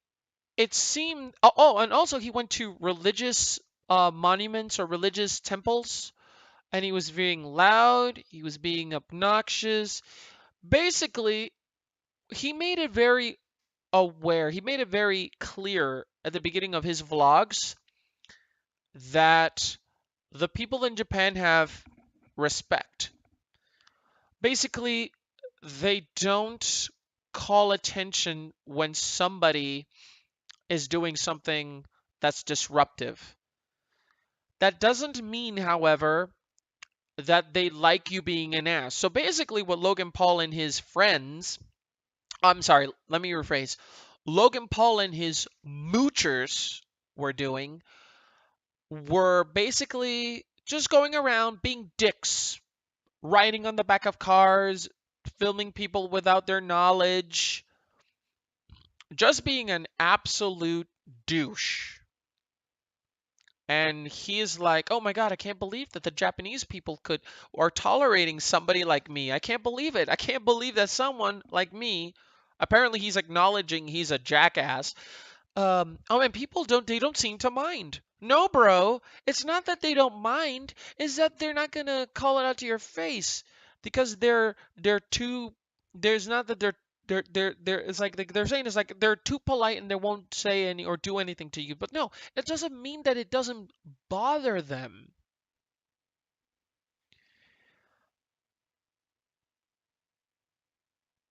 it seemed. Oh, and also he went to religious monuments or religious temples, and he was being loud. He was being obnoxious. Basically, he made it very aware. He made it very clear at the beginning of his vlogs that the people in Japan have respect. Basically, they don't call attention when somebody is doing something that's disruptive. That doesn't mean, however, that they like you being an ass. So basically, what Logan Paul and his friends, I'm sorry, let me rephrase. Logan Paul and his moochers were doing were basically just going around being dicks, riding on the back of cars, filming people without their knowledge, just being an absolute douche. And he's like, "Oh my God, I can't believe that the Japanese people are tolerating somebody like me. I can't believe it. I can't believe that someone like me." Apparently, he's acknowledging he's a jackass. And people don't seem to mind. No, bro, it's not that they don't mind. It's that they're not gonna call it out to your face because they're too. There's not that they're they're it's like they're saying it's like they're too polite and they won't say any or do anything to you. But no, it doesn't mean that it doesn't bother them.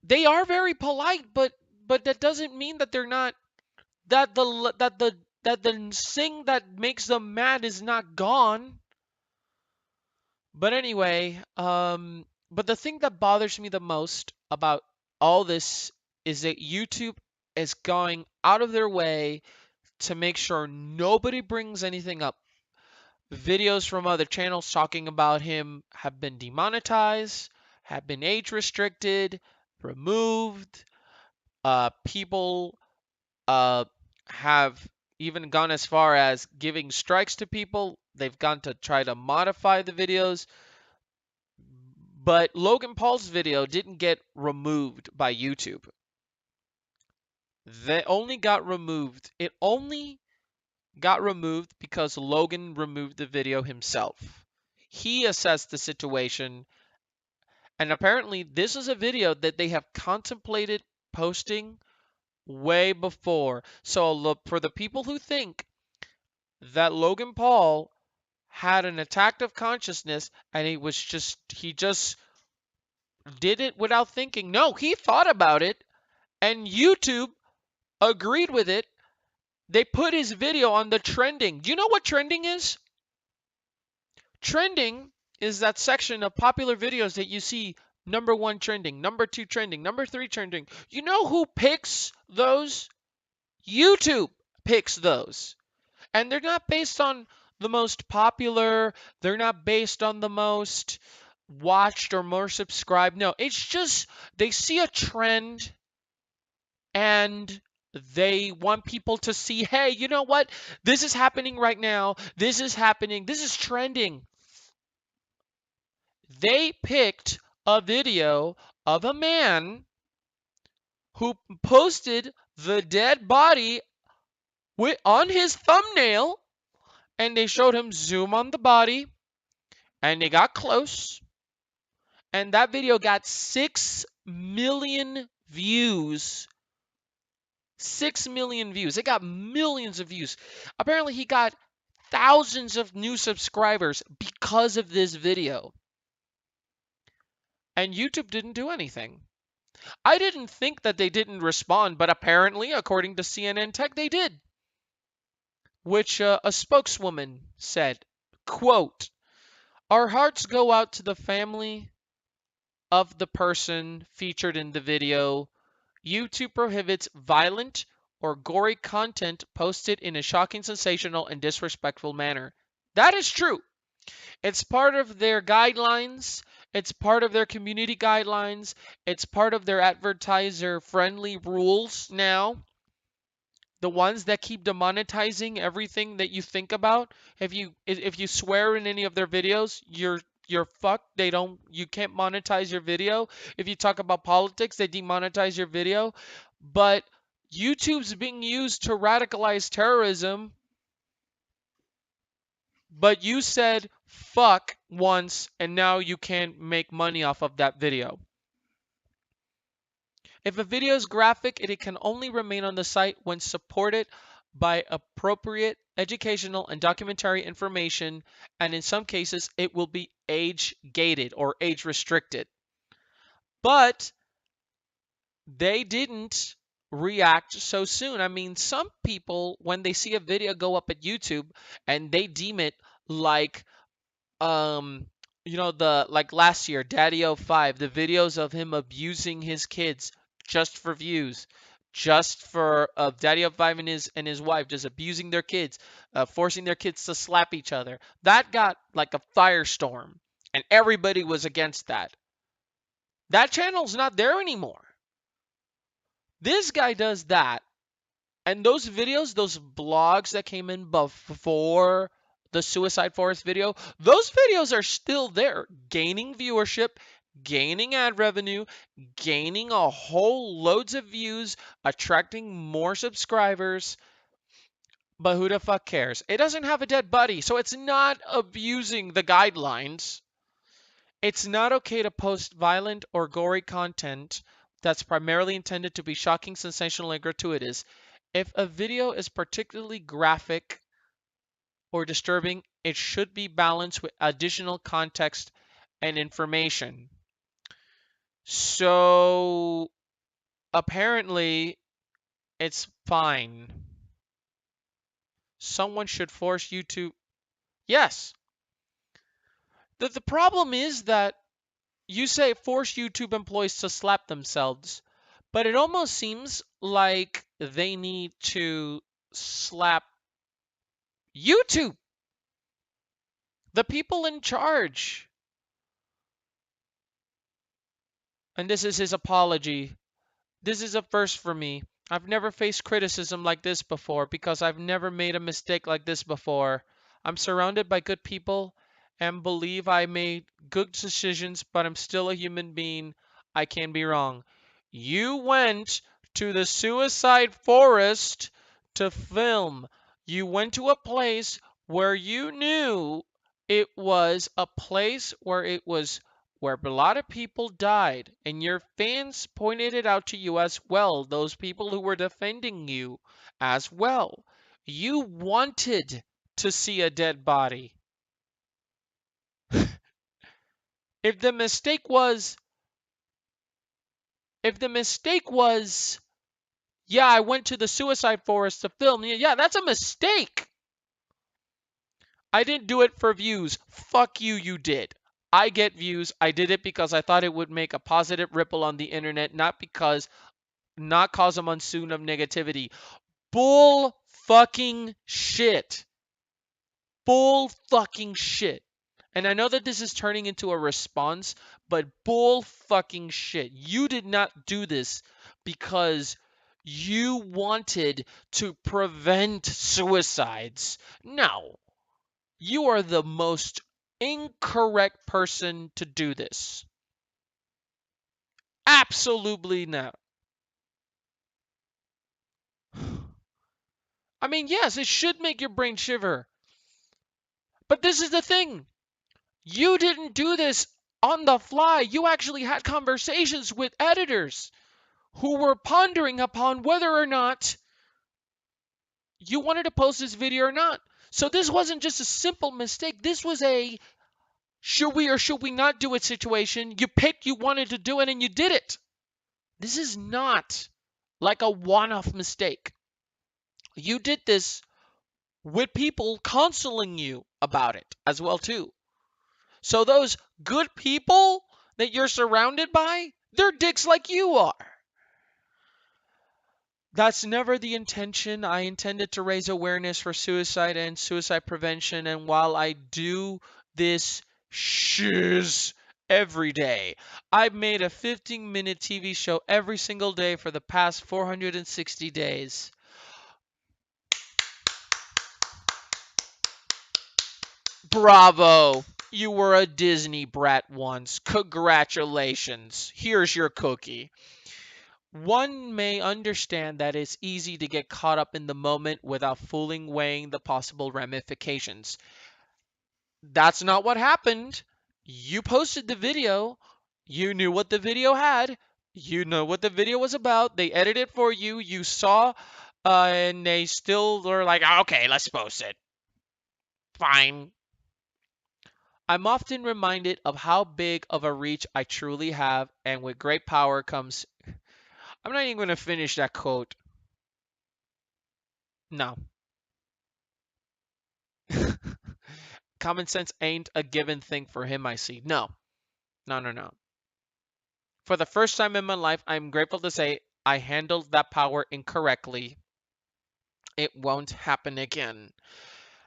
They are very polite, but that doesn't mean that they're not that the thing that makes them mad is not gone. But anyway, but the thing that bothers me the most about all this is that YouTube is going out of their way to make sure nobody brings anything up. Videos from other channels talking about him have been demonetized, have been age restricted, removed. People uh, have even gone as far as giving strikes to people. They've gone to try to modify the videos. But Logan Paul's video didn't get removed by YouTube. They only got removed. It only got removed because Logan removed the video himself. He assessed the situation, and apparently this is a video that they have contemplated posting way before. So look, for the people who think that Logan Paul had an attack of consciousness and he just did it without thinking. No, he thought about it and YouTube agreed with it. They put his video on the trending. Do you know what trending is? Trending is that section of popular videos that you see number 1 trending, number 2 trending, number 3 trending. You know who picks those? YouTube picks those. And they're not based on the most popular, they're not based on the most watched or more subscribed. No, it's just they see a trend and they want people to see, hey, you know what? This is happening right now. This is happening. This is trending. They picked a video of a man who posted the dead body on his thumbnail, and they showed him zoom on the body, and they got close, and that video got 6 million views. 6 million views. It got millions of views. Apparently, he got thousands of new subscribers because of this video. And YouTube didn't do anything. I didn't think that they didn't respond, but apparently, according to CNN Tech, they did. Which a spokeswoman said, quote, "Our hearts go out to the family of the person featured in the video. YouTube prohibits violent or gory content posted in a shocking, sensational, and disrespectful manner." That is true. It's part of their guidelines. It's part of their community guidelines. It's part of their advertiser-friendly rules now. The ones that keep demonetizing everything that you think about. If you swear in any of their videos, you're fucked. You can't monetize your video. If you talk about politics, they demonetize your video. But YouTube's being used to radicalize terrorism. But you said fuck once and now you can't make money off of that video. If a video is graphic, it can only remain on the site when supported by appropriate educational and documentary information, and in some cases, it will be age gated or age restricted. But they didn't react so soon. I mean, some people, when they see a video go up at YouTube and they deem it like like last year, Daddy05, the videos of him abusing his kids just for views, just for Daddy05 and his wife just abusing their kids, forcing their kids to slap each other. That got like a firestorm, and everybody was against that. That channel's not there anymore. This guy does that, and those videos, those blogs that came in before the Suicide Forest video, those videos are still there, gaining viewership, gaining ad revenue, gaining a whole loads of views, attracting more subscribers. But who the fuck cares? It doesn't have a dead body, so it's not abusing the guidelines. It's not okay to post violent or gory content that's primarily intended to be shocking, sensational, and gratuitous. If a video is particularly graphic or disturbing, it should be balanced with additional context and information. So apparently, it's fine. Someone should force you to. Yes. The problem is that you say force YouTube employees to slap themselves, but it almost seems like they need to slap YouTube, the people in charge. And this is his apology. This is a first for me. I've never faced criticism like this before because I've never made a mistake like this before. I'm surrounded by good people and believe I made good decisions, but I'm still a human being. I can be wrong. You went to the suicide forest to film. You went to a place where you knew it was a place where a lot of people died, and your fans pointed it out to you as well, those people who were defending you as well. You wanted to see a dead body. If the mistake was, yeah, I went to the suicide forest to film, yeah, that's a mistake. I didn't do it for views. Fuck you, you did. I get views. I did it because I thought it would make a positive ripple on the internet, not cause a monsoon of negativity. Bull fucking shit. Bull fucking shit. And I know that this is turning into a response, but bull fucking shit. You did not do this because you wanted to prevent suicides. No. You are the most incorrect person to do this. Absolutely not. I mean, yes, it should make your brain shiver. But this is the thing. You didn't do this on the fly. You actually had conversations with editors who were pondering upon whether or not you wanted to post this video or not. So this wasn't just a simple mistake. This was a should we or should we not do it situation. You picked, you wanted to do it, and you did it. This is not like a one-off mistake. You did this with people counseling you about it as well too. So those good people that you're surrounded by, they're dicks like you are. That's never the intention. I intended to raise awareness for suicide and suicide prevention, and while I do this shiz every day, I've made a 15-minute TV show every single day for the past 460 days. Bravo! You were a Disney brat once. Congratulations. Here's your cookie. One may understand that it's easy to get caught up in the moment without fully weighing the possible ramifications. That's not what happened. You posted the video. You knew what the video had. You know what the video was about. They edited it for you. You saw, and they still were like, okay, let's post it. Fine. I'm often reminded of how big of a reach I truly have, and with great power comes. I'm not even going to finish that quote. No. Common sense ain't a given thing for him, I see. No. No, no, no. For the first time in my life, I'm grateful to say I handled that power incorrectly. It won't happen again.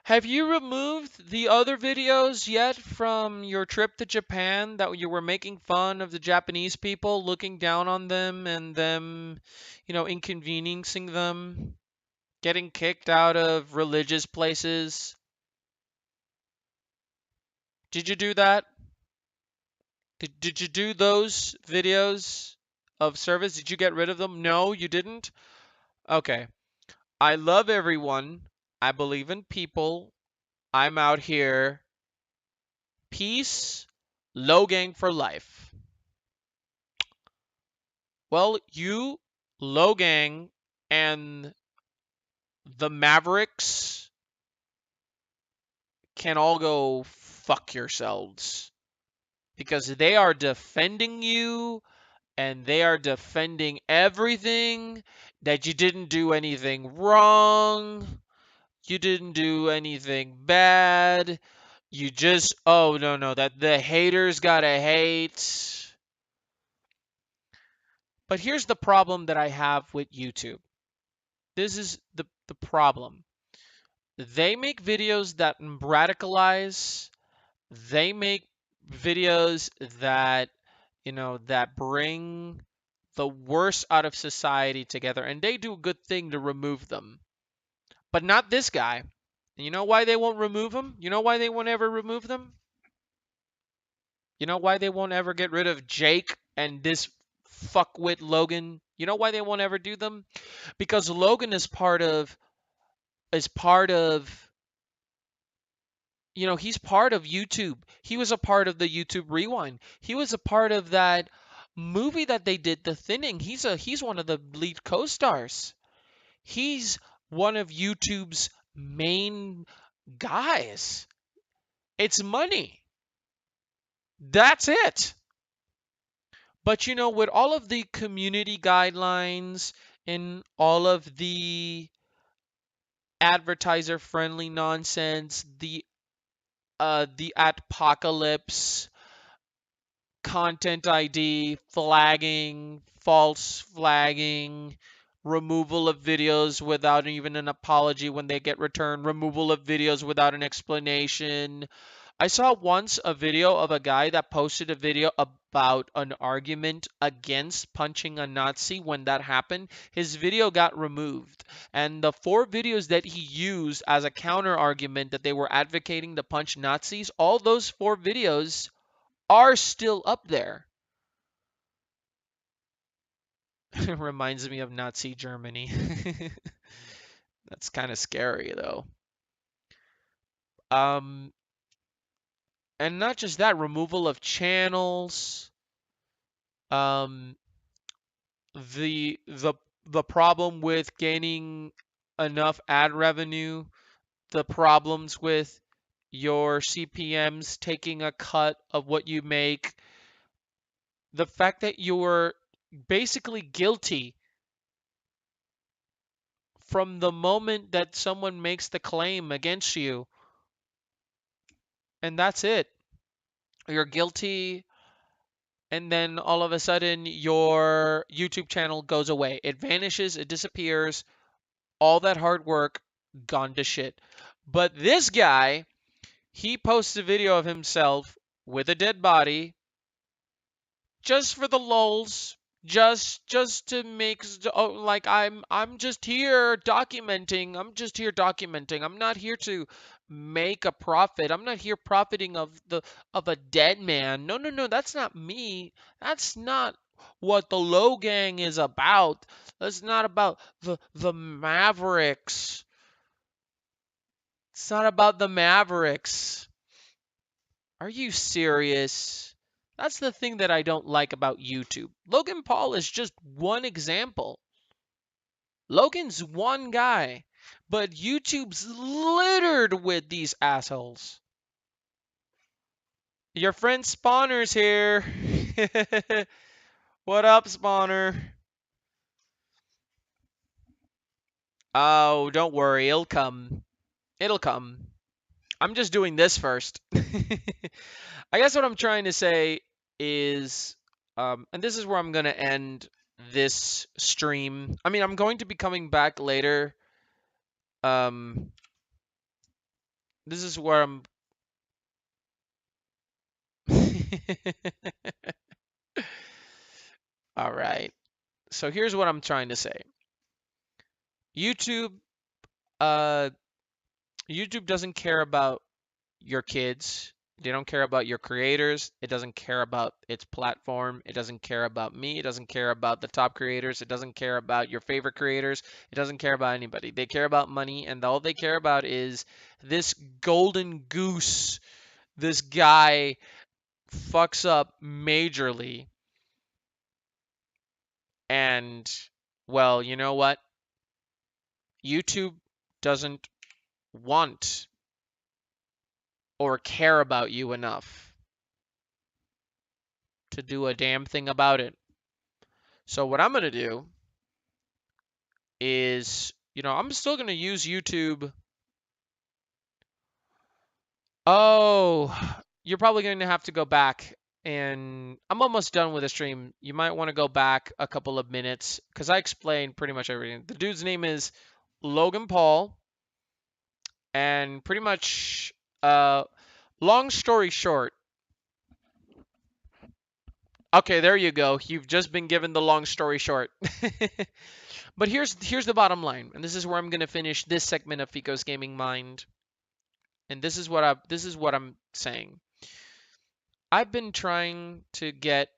Have you removed the other videos yet from your trip to Japan that you were making fun of the Japanese people, looking down on them and them, inconveniencing them, getting kicked out of religious places? Did you do that? Did you do those videos of service? Did you get rid of them? No, you didn't? Okay. I love everyone. I believe in people. I'm out here. Peace. Low gang for life. Well, you, Logang, and the Mavericks can all go fuck yourselves because they are defending you and they are defending everything that you didn't do anything wrong. You didn't do anything bad. You just, oh, no, no, that the haters gotta hate. But here's the problem that I have with YouTube. This is the problem. They make videos that radicalize. They make videos that, that bring the worst out of society together, and they do a good thing to remove them. But not this guy. And you know why they won't remove him? You know why they won't ever remove them? You know why they won't ever get rid of Jake and this fuckwit Logan? You know why they won't ever do them? Because Logan is part of he's part of YouTube. He was a part of the YouTube Rewind. He was a part of that movie that they did, The Thinning. He's one of the lead co-stars. He's one of YouTube's main guys. It's money. That's it. But with all of the community guidelines and all of the advertiser friendly nonsense, the apocalypse, content ID, flagging, false flagging, removal of videos without even an apology when they get returned, removal of videos without an explanation. I saw once a video of a guy that posted a video about an argument against punching a Nazi. When that happened, his video got removed. And the 4 videos that he used as a counter argument that they were advocating to punch Nazis, all those 4 videos are still up there. It reminds me of Nazi Germany. That's kind of scary though. Um, and not just that, removal of channels. Um, the problem with gaining enough ad revenue, the problems with your CPMs taking a cut of what you make, the fact that you're basically guilty from the moment that someone makes the claim against you, and that's it. You're guilty, and then all of a sudden your YouTube channel goes away. It vanishes, it disappears, all that hard work gone to shit. But this guy, he posts a video of himself with a dead body just for the lulz, just to make like I'm just here documenting. I'm just here documenting. I'm not here to make a profit. I'm not here profiting of a dead man. No, no, no, that's not me. That's not what the Low Gang is about. That's not about the Mavericks. It's not about the Mavericks. Are you serious? That's the thing that I don't like about YouTube. Logan Paul is just one example. Logan's one guy, but YouTube's littered with these assholes. Your friend Spawner's here. What up, Spawner? Oh, don't worry, it'll come. It'll come. I'm just doing this first. I guess what I'm trying to say is, and this is where I'm going to end this stream. I mean, I'm going to be coming back later. Um, this is where I'm. All right. So here's what I'm trying to say. YouTube, uh, YouTube doesn't care about your kids. They don't care about your creators. It doesn't care about its platform. It doesn't care about me. It doesn't care about the top creators. It doesn't care about your favorite creators. It doesn't care about anybody. They care about money, and all they care about is this golden goose. This guy fucks up majorly, And, well, you know what? YouTube doesn't want or care about you enough to do a damn thing about it. So what I'm going to do is, I'm still going to use YouTube. Oh, you're probably going to have to go back, and I'm almost done with the stream. You might want to go back a couple of minutes because I explained pretty much everything. The dude's name is Logan Paul, and pretty much, long story short, okay, there you go. You've just been given the long story short. But here's the bottom line, and this is where I'm gonna finish this segment of Fico's Gaming Mind. And this is what I'm saying. I've been trying to get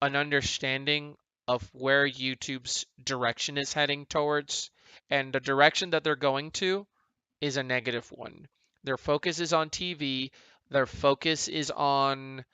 an understanding of where YouTube's direction is heading towards, and the direction that they're going to is a negative one. Their focus is on TV. Their focus is on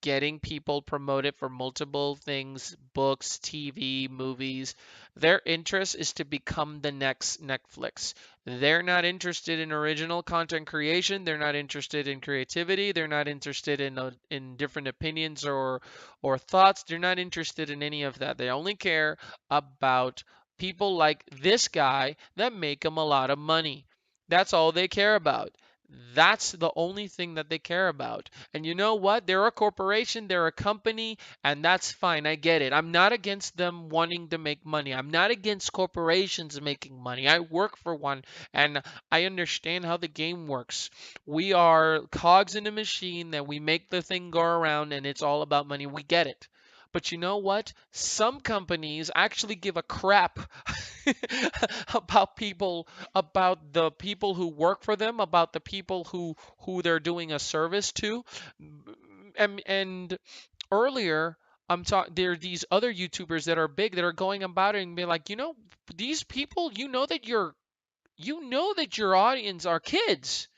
getting people promoted for multiple things, books, TV, movies. Their interest is to become the next Netflix. They're not interested in original content creation. They're not interested in creativity. They're not interested in different opinions or thoughts. They're not interested in any of that. They only care about people like this guy that make them a lot of money. That's all they care about. That's the only thing that they care about. And you know what? They're a corporation, they're a company, and that's fine. I get it. I'm not against them wanting to make money. I'm not against corporations making money. I work for one, and I understand how the game works. We are cogs in a machine that we make the thing go around, and it's all about money. We get it. But you know what? Some companies actually give a crap about the people who work for them, about the people who they're doing a service to. And earlier, there are these other YouTubers that are big that are going about it and be like, these people, you know that your audience are kids.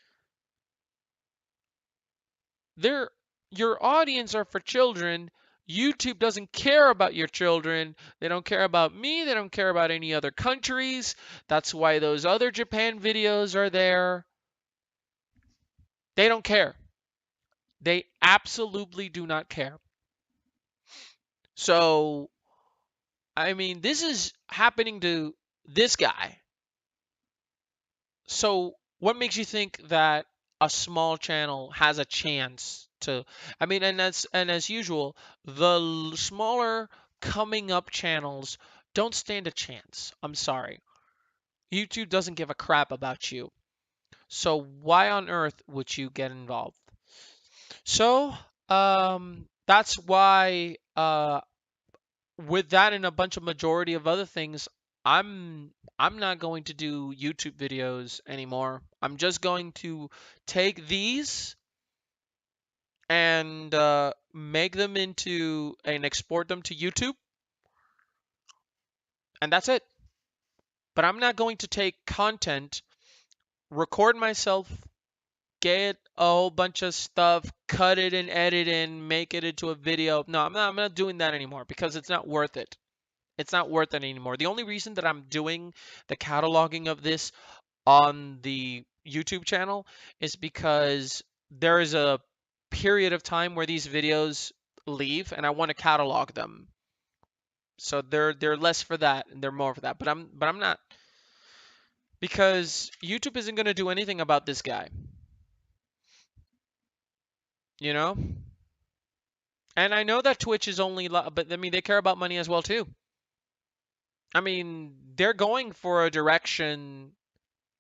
They're Your audience are for children. YouTube doesn't care about your children. They don't care about me. They don't care about any other countries. That's why those other Japan videos are there. They don't care. They absolutely do not care. So, I mean, this is happening to this guy. So, what makes you think that a small channel has a chance to? I mean, and as usual, the smaller coming up channels don't stand a chance. I'm sorry. YouTube doesn't give a crap about you. So why on earth would you get involved? So, that's why, with that and a bunch of majority of other things, I'm not going to do YouTube videos anymore. I'm just going to take these and make them into and export them to YouTube, and that's it. But I'm not going to take content, record myself, get a whole bunch of stuff, cut it and edit and make it into a video. No, I'm not doing that anymore because it's not worth it. It's not worth it anymore. The only reason that I'm doing the cataloging of this on the YouTube channel is because there is a period of time where these videos leave and I want to catalog them. So they're less for that and they're more for that. But I'm not, because YouTube isn't going to do anything about this guy, you know? And I know that Twitch is only but I mean they care about money as well too. I mean, they're going for a direction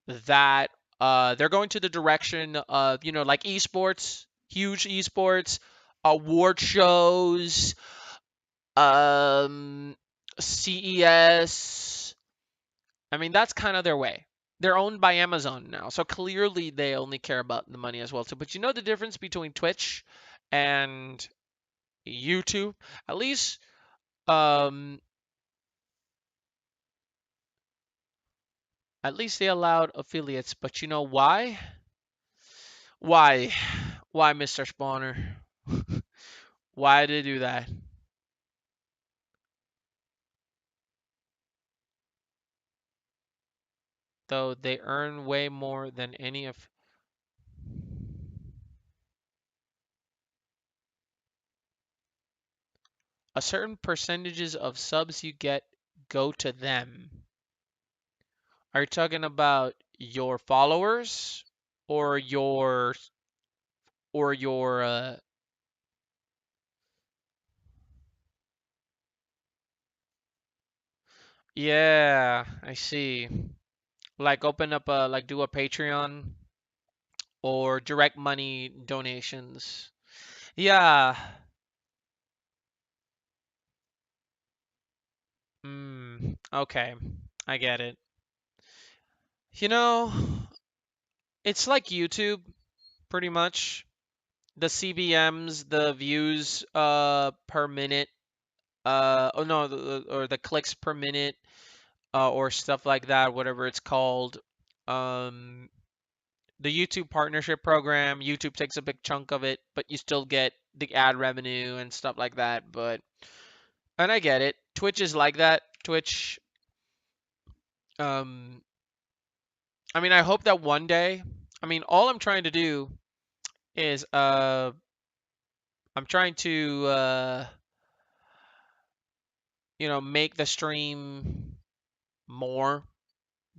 that they're going to the direction of, like esports, huge esports, award shows, um, CES. I mean, that's kind of their way. They're owned by Amazon now, so clearly they only care about the money as well too. But you know the difference between Twitch and YouTube? At least, um, at least they allowed affiliates. But you know why? Why? Why, Mr. Spawner? Why did they do that? though they earn way more than any of. A certain percentages of subs you get go to them. Are you talking about your followers or your yeah, I see. Like open up a like do a Patreon or direct money donations. Yeah. Okay. I get it. You know, it's like YouTube pretty much. The CBMs, the views per minute, oh no, or the clicks per minute, or stuff like that, whatever it's called. Um, the YouTube partnership program, YouTube takes a big chunk of it, but you still get the ad revenue and stuff like that. And I get it. Twitch is like that. Twitch, um, I mean, I hope that one day, I mean, all I'm trying to do is, I'm trying to, make the stream more,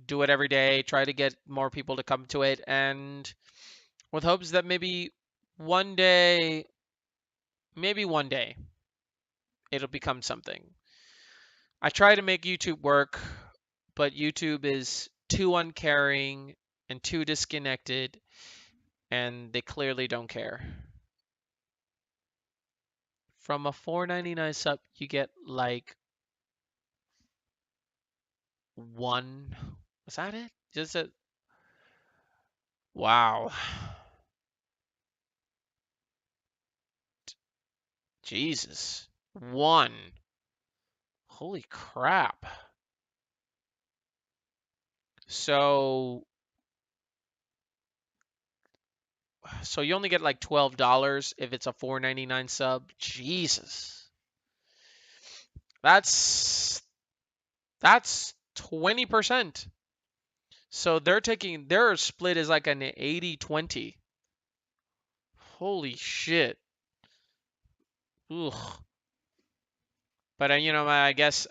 do it every day, try to get more people to come to it, and with hopes that one day, maybe one day, it'll become something. I try to make YouTube work, but YouTube is too uncaring and too disconnected, and they clearly don't care. From a $4.99 sub, you get like one. Was that it? Just a. Wow. Jesus. One. Holy crap. So so you only get like $12 if it's a $4.99 sub. Jesus. That's 20%. So their split is like an 80-20. Holy shit. Ugh. But I guess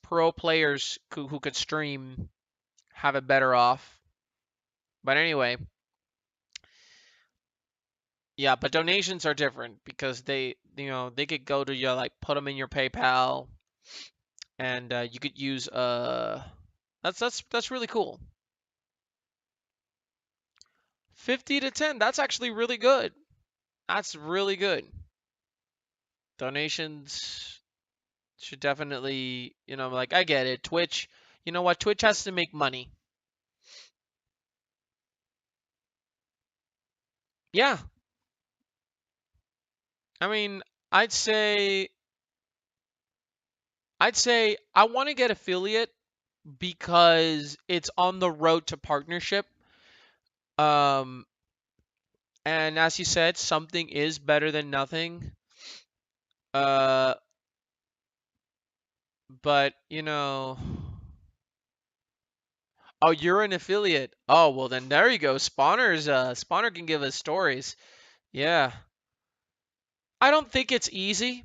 pro players who could stream have it better off. But anyway, yeah, but donations are different because they could go to your like put them in your PayPal, and you could use that's really cool. 50 to 10, that's actually really good. That's really good. Donations should definitely, like I get it. Twitch, you know what? Twitch has to make money. Yeah. I mean, I'd say I want to get affiliate because it's on the road to partnership. Um, and as you said, something is better than nothing. Uh, but oh, you're an affiliate. Oh, well then there you go. Spawner can give us stories. Yeah. I don't think it's easy.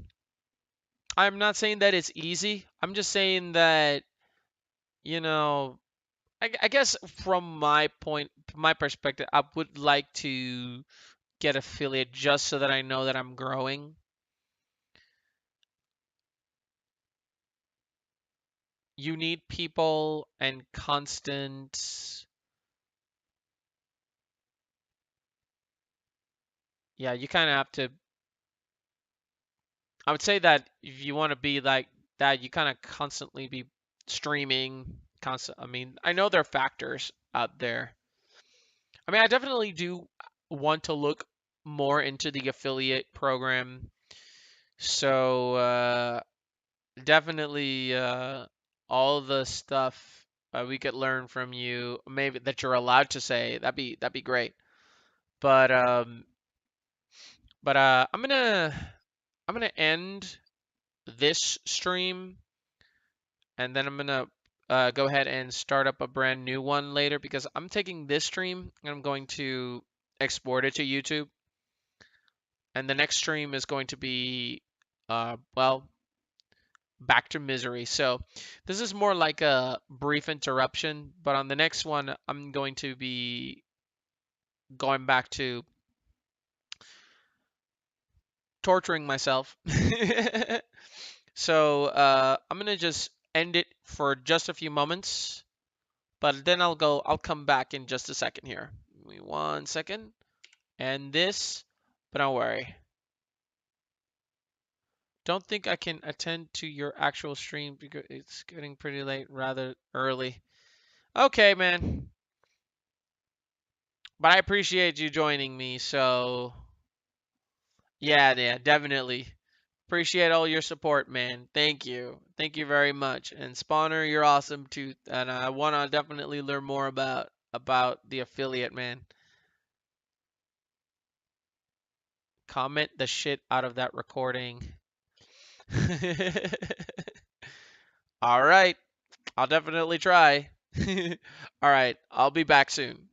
I'm not saying that it's easy. I'm just saying that, you know, I guess from my perspective, I would like to get affiliate just so that I know that I'm growing. You need people and constant. Yeah, you kind of have to. I would say that if you want to be like that, you kind of constantly be streaming. Constant. I mean, I know there are factors out there. I mean, I definitely do want to look more into the affiliate program. So definitely all the stuff we could learn from you, maybe that you're allowed to say, that'd be great. But I'm gonna end this stream, and then I'm gonna go ahead and start up a brand new one later because I'm taking this stream and I'm going to export it to YouTube. And the next stream is going to be, well, back to misery. So this is more like a brief interruption, but on the next one, I'm going to be going back to torturing myself. So I'm gonna just end it for just a few moments, but then I'll come back in just a second here. Give me 1 second. And this, but don't worry. Don't think I can attend to your actual stream because it's getting pretty late, rather early. Okay, man. But I appreciate you joining me, so yeah, definitely. Appreciate all your support, man. Thank you. Thank you very much. And Spawner, you're awesome too. And I want to definitely learn more about the affiliate, man. Comment the shit out of that recording. All right. I'll definitely try. All right. I'll be back soon.